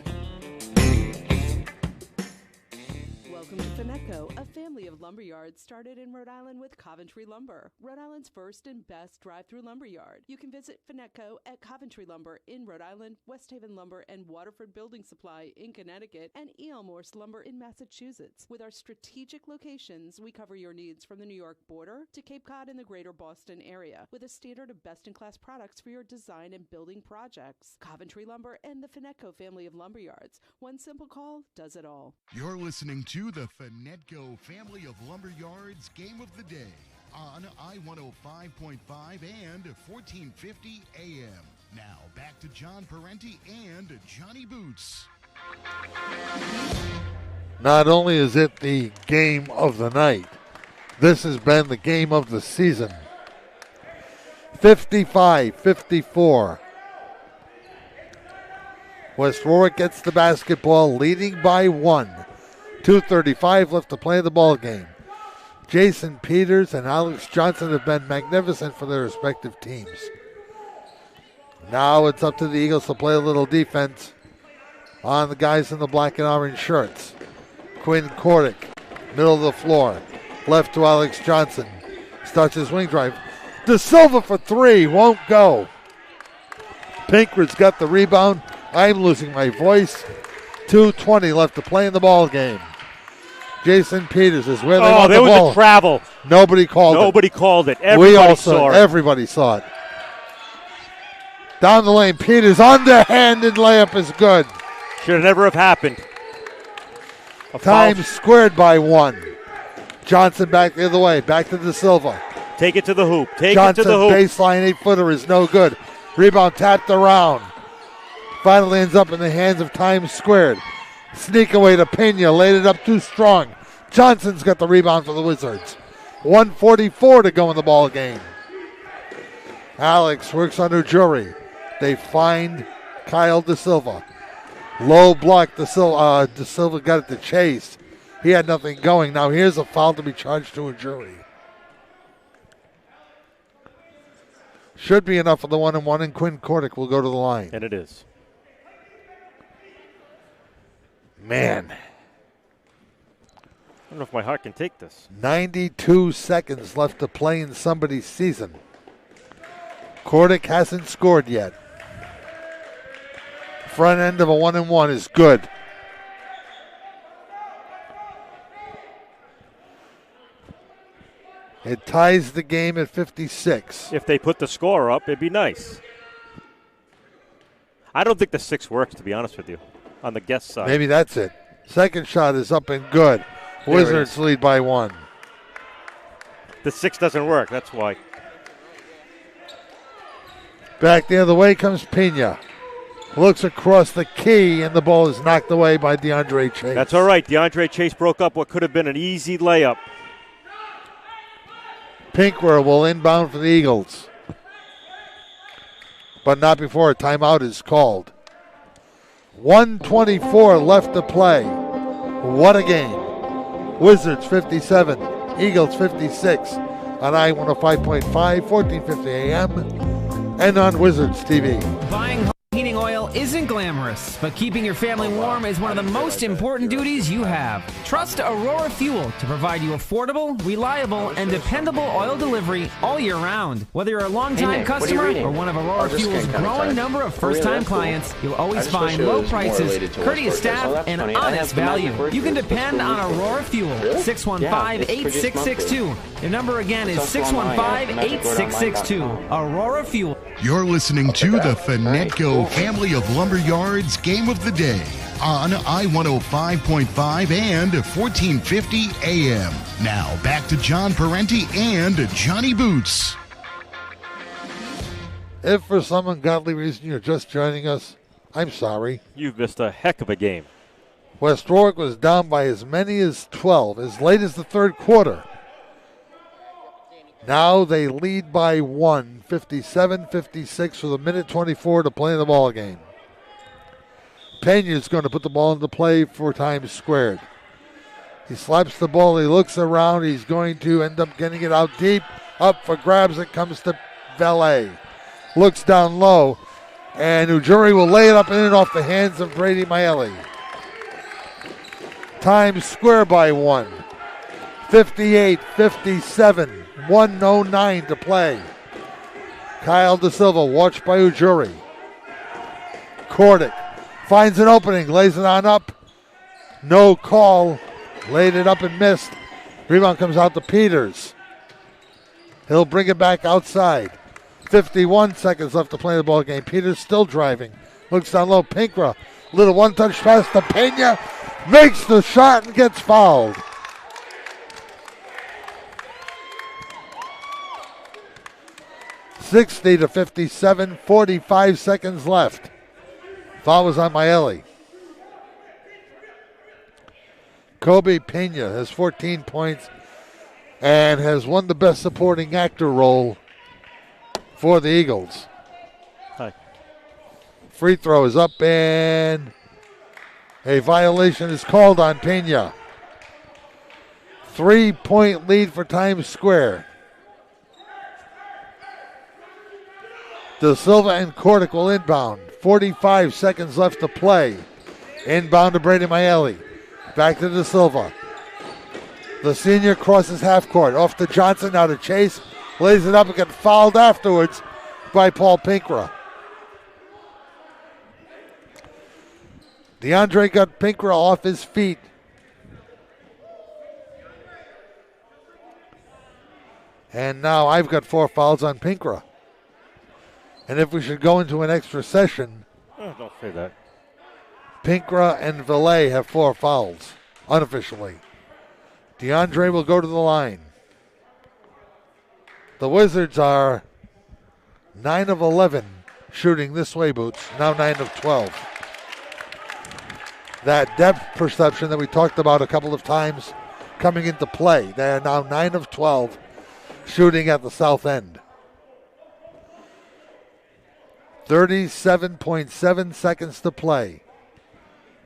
Welcome to Feneco, a family of lumber yards started in Rhode Island with Coventry Lumber, Rhode Island's first and best drive-through lumber yard. You can visit Feneco at Coventry Lumber in Rhode Island, West Haven Lumber and Waterford Building Supply in Connecticut, and E.L. Morse Lumber in Massachusetts. With our strategic locations, we cover your needs from the New York border to Cape Cod and the greater Boston area, with a standard of best-in-class products for your design and building projects. Coventry Lumber and the Feneco family of lumber yards. One simple call does it all. You're listening to the Fenetco Family of Lumber Yards Game of the Day on I-105.5 and 1450 AM. Now back to John Parenti and Johnny Boots. Not only is it the game of the night, this has been the game of the season. 55-54. West Warwick gets the basketball, leading by 1. 2:35 left to play the ball game. Jason Peters and Alex Johnson have been magnificent for their respective teams. Now it's up to the Eagles to play a little defense on the guys in the black and orange shirts. Quinn Kordick, middle of the floor, left to Alex Johnson. Starts his wing drive. De Silva for 3, won't go. Pinkred's got the rebound. I'm losing my voice. 2:20 left to play in the ball game. Jason Peters is where they want the ball. There was a travel. Nobody called it. Nobody called it. Everybody saw it. Everybody saw it. Down the lane, Peters underhanded layup is good. Should never have happened. Time squared by 1. Johnson back the other way, back to De Silva. Take it to the hoop. Take Johnson, it to the hoop. Baseline 8-footer is no good. Rebound tapped around. Finally ends up in the hands of Times Squared. Sneak away to Pena, laid it up too strong. Johnson's got the rebound for the Wizards. 1:44 to go in the ball game. Alex works on Ujiri. They find Kyle De Silva. Low block, De Silva got it to Chase. He had nothing going. Now here's a foul to be charged to Ujiri. Should be enough for the 1-and-1, and Quinn Kordick will go to the line. And it is. Man. I don't know if my heart can take this. 92 seconds left to play in somebody's season. Kordick hasn't scored yet. Front end of a 1-and-1 is good. It ties the game at 56. If they put the score up, it'd be nice. I don't think the 6 works, to be honest with you, on the guest side. Maybe that's it. Second shot is up and good. Wizards lead by 1. The 6 doesn't work, that's why. Back the other way comes Pena. Looks across the key, and the ball is knocked away by DeAndre Chase. That's all right. DeAndre Chase broke up what could have been an easy layup. Pinkwer will inbound for the Eagles. But not before a timeout is called. 1:24 left to play. What a game. Wizards 57, Eagles 56 on I-105.5, 1450 AM, and on Wizards TV. Buying Heating oil isn't glamorous, but keeping your family warm is one of the most important duties you have. Trust Aurora Fuel to provide you affordable, reliable, and dependable oil delivery all year round. Whether you're a long-time customer or one of Aurora Fuel's growing number of first-time clients, you'll always find low prices, courteous staff, and honest value. You can depend on Aurora Fuel. 615-8662. Your number again is 615-8662. Aurora Fuel. You're listening to the Finetco Family of Lumberyards Game of the Day on I-105.5 and 1450 AM. Now back to John Parenti and Johnny Boots. If for some ungodly reason you're just joining us, I'm sorry. You've missed a heck of a game. West Warwick was down by as many as 12 as late as the third quarter. Now they lead by 1, 57-56 with a minute 24 to play in the ball game. Pena's going to put the ball into play for times squared. He slaps the ball. He looks around. He's going to end up getting it out deep. Up for grabs. It comes to Valet. Looks down low. And Ujuri will lay it up in and off the hands of Brady Maeli. Times square by 1. 58-57. 1:09 to play. Kyle De Silva watched by Ujuri. Kordic finds an opening, lays it on up. No call. Laid it up and missed. Rebound comes out to Peters. He'll bring it back outside. 51 seconds left to play the ball game. Peters still driving. Looks down low. Pinkra. Little one-touch pass to Pena. Makes the shot and gets fouled. (60-57), 45 seconds left. Foul was on Maeli. Kobe Pena has 14 points and has won the Best Supporting Actor role for the Eagles. Hi. Free throw is up and a violation is called on Pena. 3-point lead for Times Square. De Silva and Kordic will inbound. 45 seconds left to play. Inbound to Brady Maeli. Back to De Silva. The senior crosses half court. Off to Johnson, now to Chase. Lays it up and gets fouled afterwards by Paul Pinkra. DeAndre got Pinkra off his feet. And now I've got 4 fouls on Pinkra. And if we should go into an extra session, don't say that. Pinkra and Valet have 4 fouls, unofficially. DeAndre will go to the line. The Wizards are 9 of 11 shooting this way, Boots. Now 9 of 12. That depth perception that we talked about a couple of times coming into play. They are now 9 of 12 shooting at the south end. 37.7 seconds to play.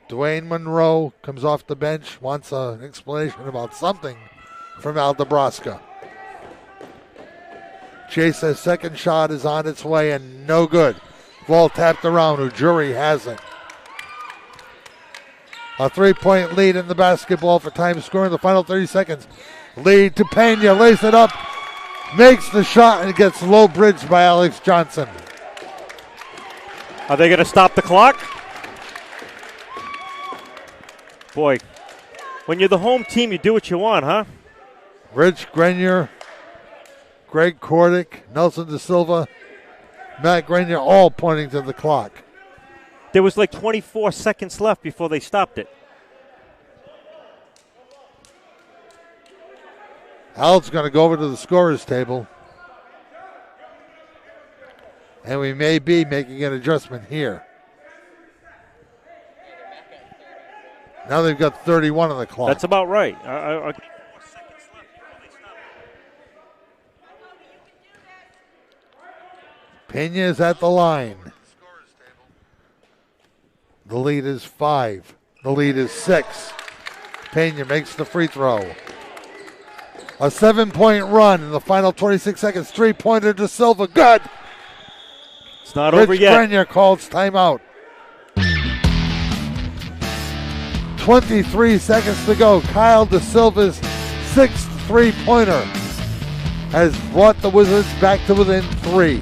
Dwayne Monroe comes off the bench, wants an explanation about something from Al Dabrowska. Chase's second shot is on its way and no good. Ball tapped around. Ujuri has it. A 3-point lead in the basketball for Times Square in the final 30 seconds. Lead to Pena, lays it up, makes the shot and gets low bridged by Alex Johnson. Are they going to stop the clock? Boy, when you're the home team, you do what you want, huh? Rich Grenier, Greg Kordic, Nelson De Silva, Matt Grenier, all pointing to the clock. There was like 24 seconds left before they stopped it. Al's going to go over to the scorer's table. And we may be making an adjustment here. Now they've got 31 on the clock. That's about right. Pena is at the line. The lead is 5. The lead is 6. Pena makes the free throw. A 7-point run in the final 26 seconds. 3-pointer to Silva. Good. It's not over yet. Rich Grenier calls timeout. 23 seconds to go. Kyle De Silva's sixth three-pointer has brought the Wizards back to within 3.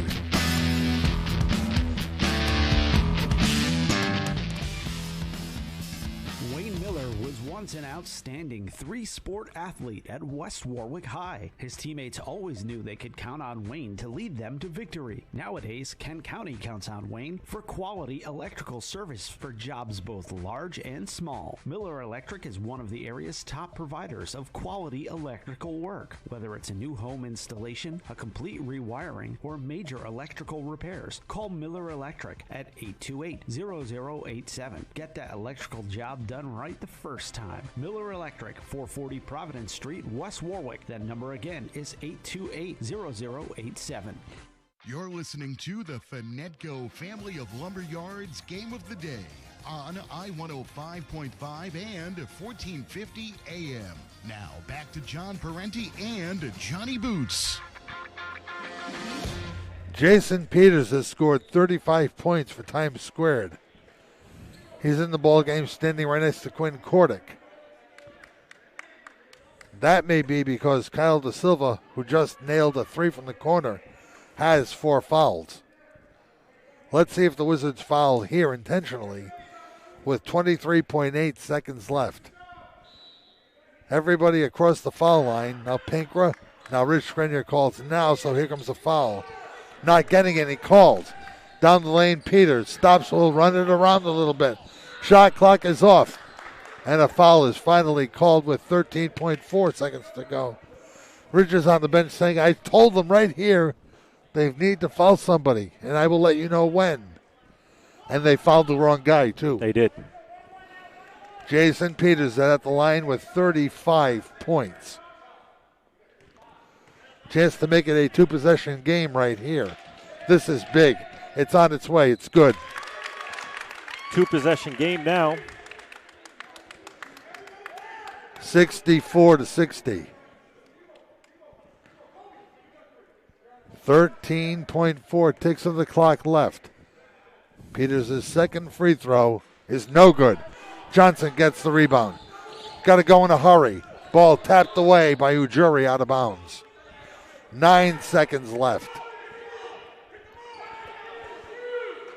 Wayne Miller was once an outstanding three-sport athlete at West Warwick High. His teammates always knew they could count on Wayne to lead them to victory. Nowadays, Kent County counts on Wayne for quality electrical service for jobs both large and small. Miller Electric is one of the area's top providers of quality electrical work. Whether it's a new home installation, a complete rewiring, or major electrical repairs, call Miller Electric at 828-0087. Get that electrical job done right the first time. Miller Electric, 440 Providence Street, West Warwick. That number again is 828-0087. You're listening to the Finetco Family of Lumberyards Game of the Day on I-105.5 and 1450 AM. Now back to John Parenti and Johnny Boots. Jason Peters has scored 35 points for Times Squared. He's in the ball game standing right next to Quinn Cordick. That may be because Kyle De Silva, who just nailed a 3 from the corner, has 4 fouls. Let's see if the Wizards foul here intentionally with 23.8 seconds left. Everybody across the foul line. Now Pinkra. Now Rich Grenier calls now, so here comes the foul. Not getting any calls. Down the lane, Peters stops, will run it around a little bit. Shot clock is off. And a foul is finally called with 13.4 seconds to go. Rich is on the bench saying, I told them right here they need to foul somebody, and I will let you know when. And they fouled the wrong guy, too. They did. Jason Peters at the line with 35 points. Chance to make it a 2-possession game right here. This is big. It's on its way. It's good. 2-possession game now. 64-60. 13.4 ticks of the clock left. Peters' second free throw is no good. Johnson gets the rebound. Got to go in a hurry. Ball tapped away by Ujiri out of bounds. 9 seconds left.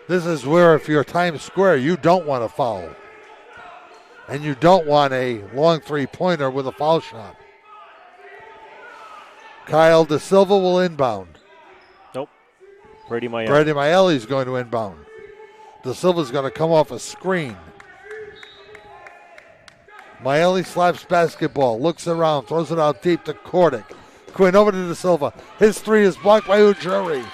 This is where if you're Times Square, you don't want to foul. And you don't want a long three-pointer with a foul shot. Kyle De Silva will inbound. Nope. Brady Maile. Brady Maile is going to inbound. De Silva's going to come off a screen. Maile slaps basketball, looks around, throws it out deep to Cordick. Quinn over to De Silva. His 3 is blocked by Ujiri.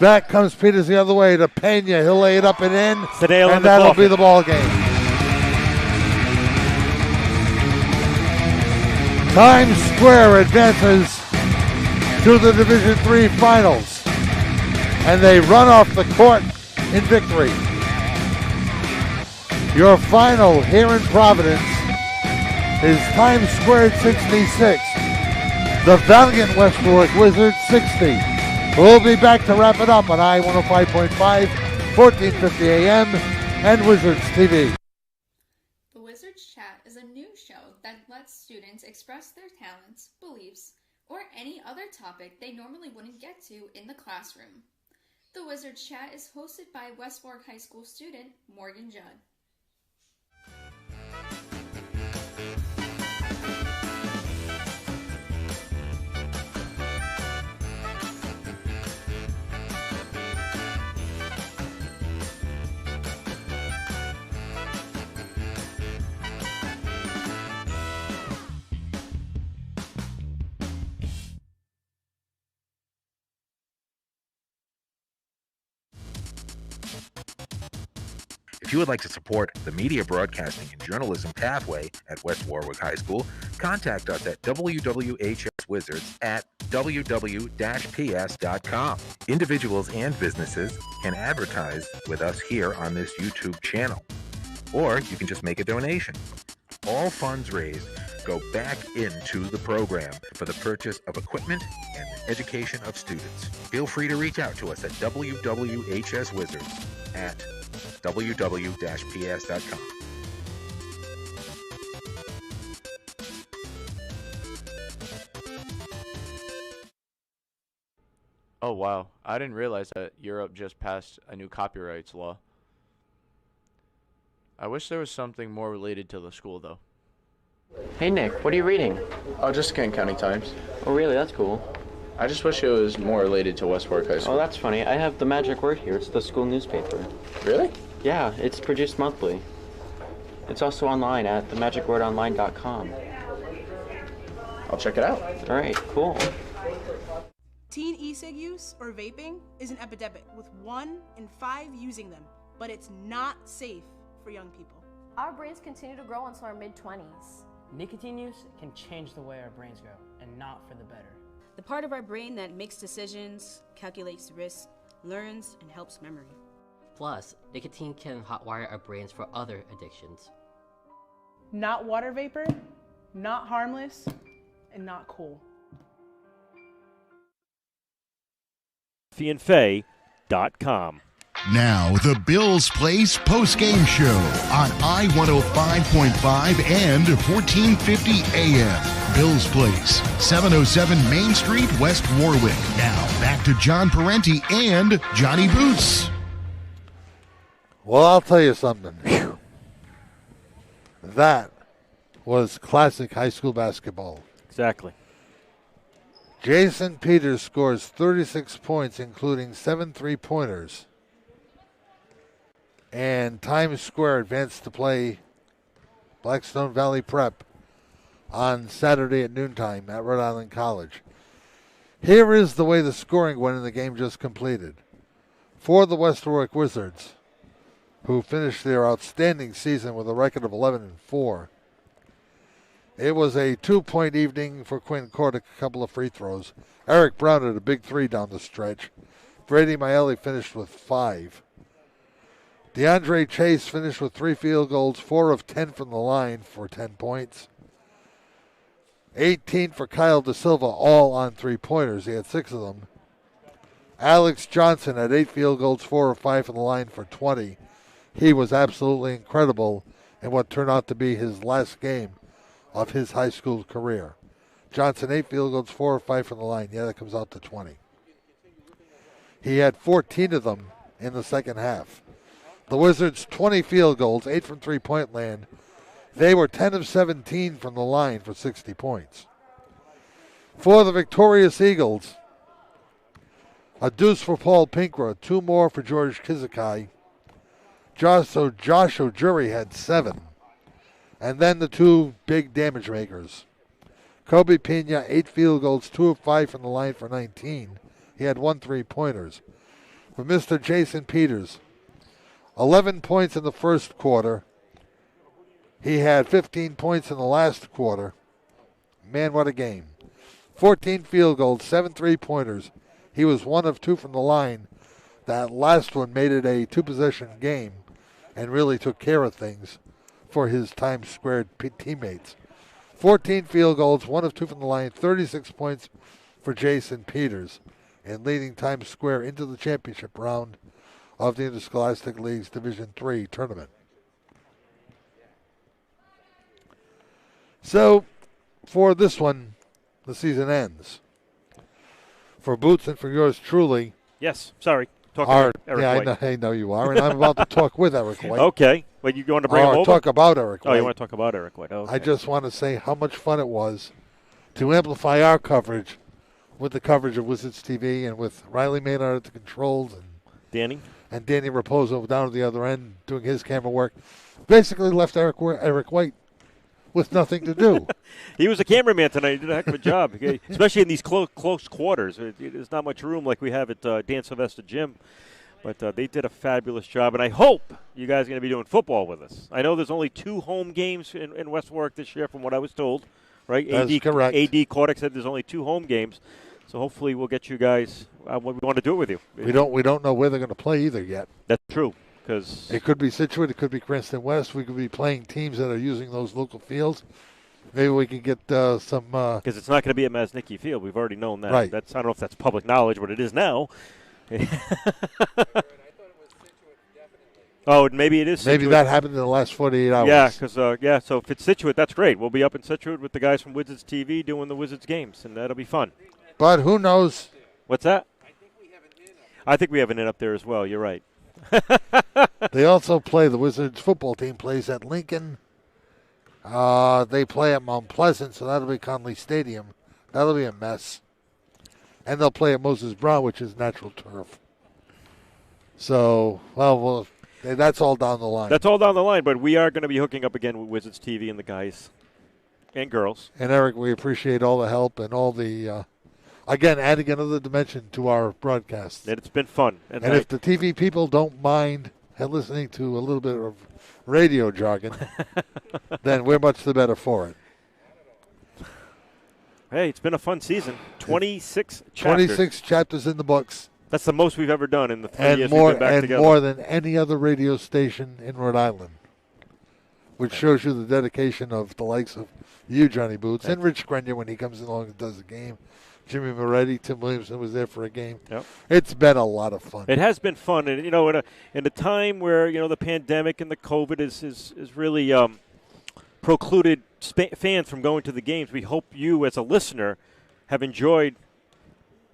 Back comes Peters the other way to Pena. He'll lay it up and in, and that'll be the ball game. Times Square advances to the Division III Finals, and they run off the court in victory. Your final here in Providence is Times Square 66, the valiant West Warwick Wizards 60. We'll be back to wrap it up on I-105.5, 1450 AM, and Wizards TV. The Wizards Chat is a new show that lets students express their talents, beliefs, or any other topic they normally wouldn't get to in the classroom. The Wizards Chat is hosted by West Warwick High School student Morgan Judd. If you would like to support the media broadcasting and journalism pathway at West Warwick High School, contact us at WWHS-Wizards at www-ps.com. Individuals and businesses can advertise with us here on this YouTube channel, or you can just make a donation. All funds raised go back into the program for the purchase of equipment and education of students. Feel free to reach out to us at WWHS Wizards at www-ps.com. Oh, wow. I didn't realize that Europe just passed a new copyrights law. I wish there was something more related to the school, though. Hey Nick, what are you reading? Oh, just Kent County Times. Oh really, that's cool. I just wish it was more related to West Warwick High School. Oh, that's funny. I have the magic word here. It's the school newspaper. Really? Yeah, it's produced monthly. It's also online at themagicwordonline.com. I'll check it out. All right, cool. Teen e-cig use or vaping is an epidemic, with 1 in 5 using them, but it's not safe for young people. Our brains continue to grow until our mid-20s. Nicotine use can change the way our brains grow, and not for the better. The part of our brain that makes decisions, calculates risks, learns, and helps memory. Plus, nicotine can hotwire our brains for other addictions. Not water vapor, not harmless, and not cool. FeeandFay.com. Now, the Bill's Place post-game show on I-105.5 and 1450 AM. Bill's Place, 707 Main Street, West Warwick. Now, back to John Parenti and Johnny Boots. Well, I'll tell you something. Whew. That was classic high school basketball. Exactly. Jason Peters scores 36 points, including 7 3-pointers. And Times Square advanced to play Blackstone Valley Prep on Saturday at noontime at Rhode Island College. Here is the way the scoring went in the game just completed. For the West Warwick Wizards, who finished their outstanding season with a record of 11-4, it was a 2-point evening for Quinn Cordick, a couple of free throws. Eric Brown had a big 3 down the stretch. Brady Maeli finished with 5. DeAndre Chase finished with 3 field goals, 4 of 10 from the line for 10 points. 18 for Kyle Da Silva, all on 3-pointers. He had 6 of them. Alex Johnson had 8 field goals, 4 of 5 from the line for 20. He was absolutely incredible in what turned out to be his last game of his high school career. Johnson, 8 field goals, 4 of 5 from the line. Yeah, that comes out to 20. He had 14 of them in the second half. The Wizards, 20 field goals, 8 from three-point land. They were 10 of 17 from the line for 60 points. For the victorious Eagles, a deuce for Paul Pinkra, 2 more for George Kizakai. Josh O'Jury had 7. And then the 2 big damage makers. Kobe Pena, 8 field goals, 2 of 5 from the line for 19. He had 1 3-pointers. For Mr. Jason Peters, 11 points in the first quarter. He had 15 points in the last quarter. Man, what a game. 14 field goals, 7 3-pointers. He was 1 of 2 from the line. That last one made it a 2-possession game and really took care of things for his Times Square teammates. 14 field goals, 1 of 2 from the line, 36 points for Jason Peters, and leading Times Square into the championship round of the Interscholastic League's Division III tournament. So, for this one, the season ends. For Boots and for yours truly. Yes, sorry. Talking to Eric White. I know you are, and I'm about to talk with Eric White. Okay. Well, you want to bring him over? Talk about Eric White. Oh, you want to talk about Eric White. Okay. I just want to say how much fun it was to amplify our coverage with the coverage of Wizards TV and with Riley Maynard at the controls and Danny Raposo down at the other end doing his camera work. Basically left Eric White with nothing to do. He was a cameraman tonight. He did a heck of a job, especially in these close quarters. There's not much room like we have at Dan Sylvester Gym. But they did a fabulous job, and I hope you guys are going to be doing football with us. I know there's only 2 home games in West Warwick this year from what I was told, right? That's correct. AD Cordick said there's only 2 home games. So hopefully we'll get you guys we want to do it with you. We don't know where they're going to play either yet. That's true. Because it could be Situate, it could be Cranston West. We could be playing teams that are using those local fields. Maybe we can get some. Because it's not going to be at Masnicki Field. We've already known that. Right. I don't know if that's public knowledge, but it is now. Oh, maybe it is. Maybe Scituate. that happened in the last 48 hours. Yeah, because so if it's Scituate, that's great. We'll be up in Scituate with the guys from Wizards TV doing the Wizards games, and that'll be fun. But who knows? What's that? I think we have an in up there as well. You're right. They also play, the Wizards football team plays at Lincoln. They play at Mount Pleasant, so that'll be Conley Stadium. That'll be a mess. And they'll play at Moses Brown, which is natural turf. So, well, that's all down the line. That's all down the line, but we are going to be hooking up again with Wizards TV and the guys and girls. And, Eric, we appreciate all the help and all the, again, adding another dimension to our broadcast. And it's been fun. And if the TV people don't mind listening to a little bit of radio jargon, then we're much the better for it. Hey, it's been a fun season. 26 chapters. 26 chapters in the books. That's the most we've ever done in the 3 years we've been back together. And more than any other radio station in Rhode Island, which shows you the dedication of the likes of you, Johnny Boots, and Rich Grenier when he comes along and does a game. Jimmy Moretti, Tim Williamson was there for a game. Yep. It's been a lot of fun. It has been fun, and in a time where the pandemic and the COVID is really precluded fans from going to the games. We hope you, as a listener, have enjoyed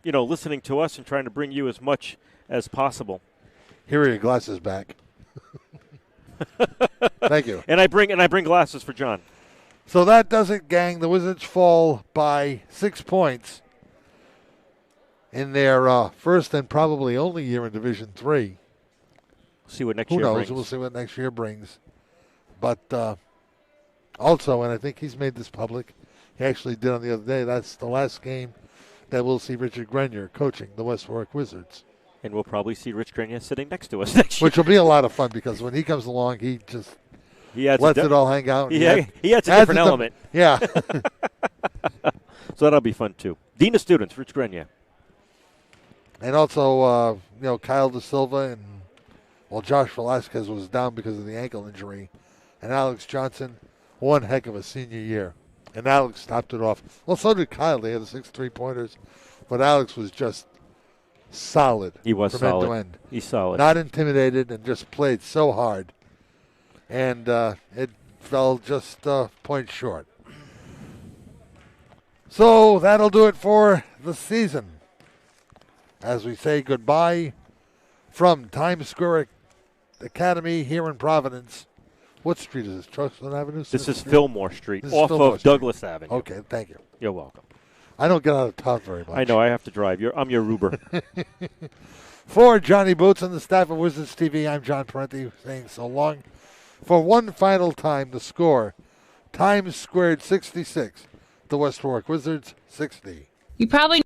listening to us and trying to bring you as much as possible. Here are your glasses back. Thank you. And I bring glasses for John. So that does it, gang. The Wizards fall by 6 points in their first and probably only year in Division III. See what next year brings. Who knows? We'll see what next year brings. But also, and I think he's made this public, he actually did on the other day, that's the last game that we'll see Richard Grenier coaching the West Warwick Wizards. And we'll probably see Rich Grenier sitting next to us next year. Which will be a lot of fun because when he comes along, he just lets it all hang out. He adds a different element. Yeah. So that'll be fun, too. Dean of Students, Rich Grenier. And also, Kyle Da Silva and, Josh Velasquez was down because of the ankle injury. And Alex Johnson, one heck of a senior year. And Alex topped it off. Well, so did Kyle. They had the 6 3-pointers. But Alex was just solid. He was from solid. End to end. He's solid. Not intimidated and just played so hard. And it fell just points short. So that'll do it for the season. As we say goodbye from Times Square Academy here in Providence. What street is this? Truxton Avenue? This is Fillmore Street, off Fillmore of Street. Douglas Avenue. Okay, thank you. You're welcome. I don't get out of town very much. I know. I have to drive. I'm your Uber. For Johnny Boots and the staff of Wizards TV, I'm John Parenti saying so long. For one final time, the score, Times Squared 66, the West Warwick Wizards 60. You probably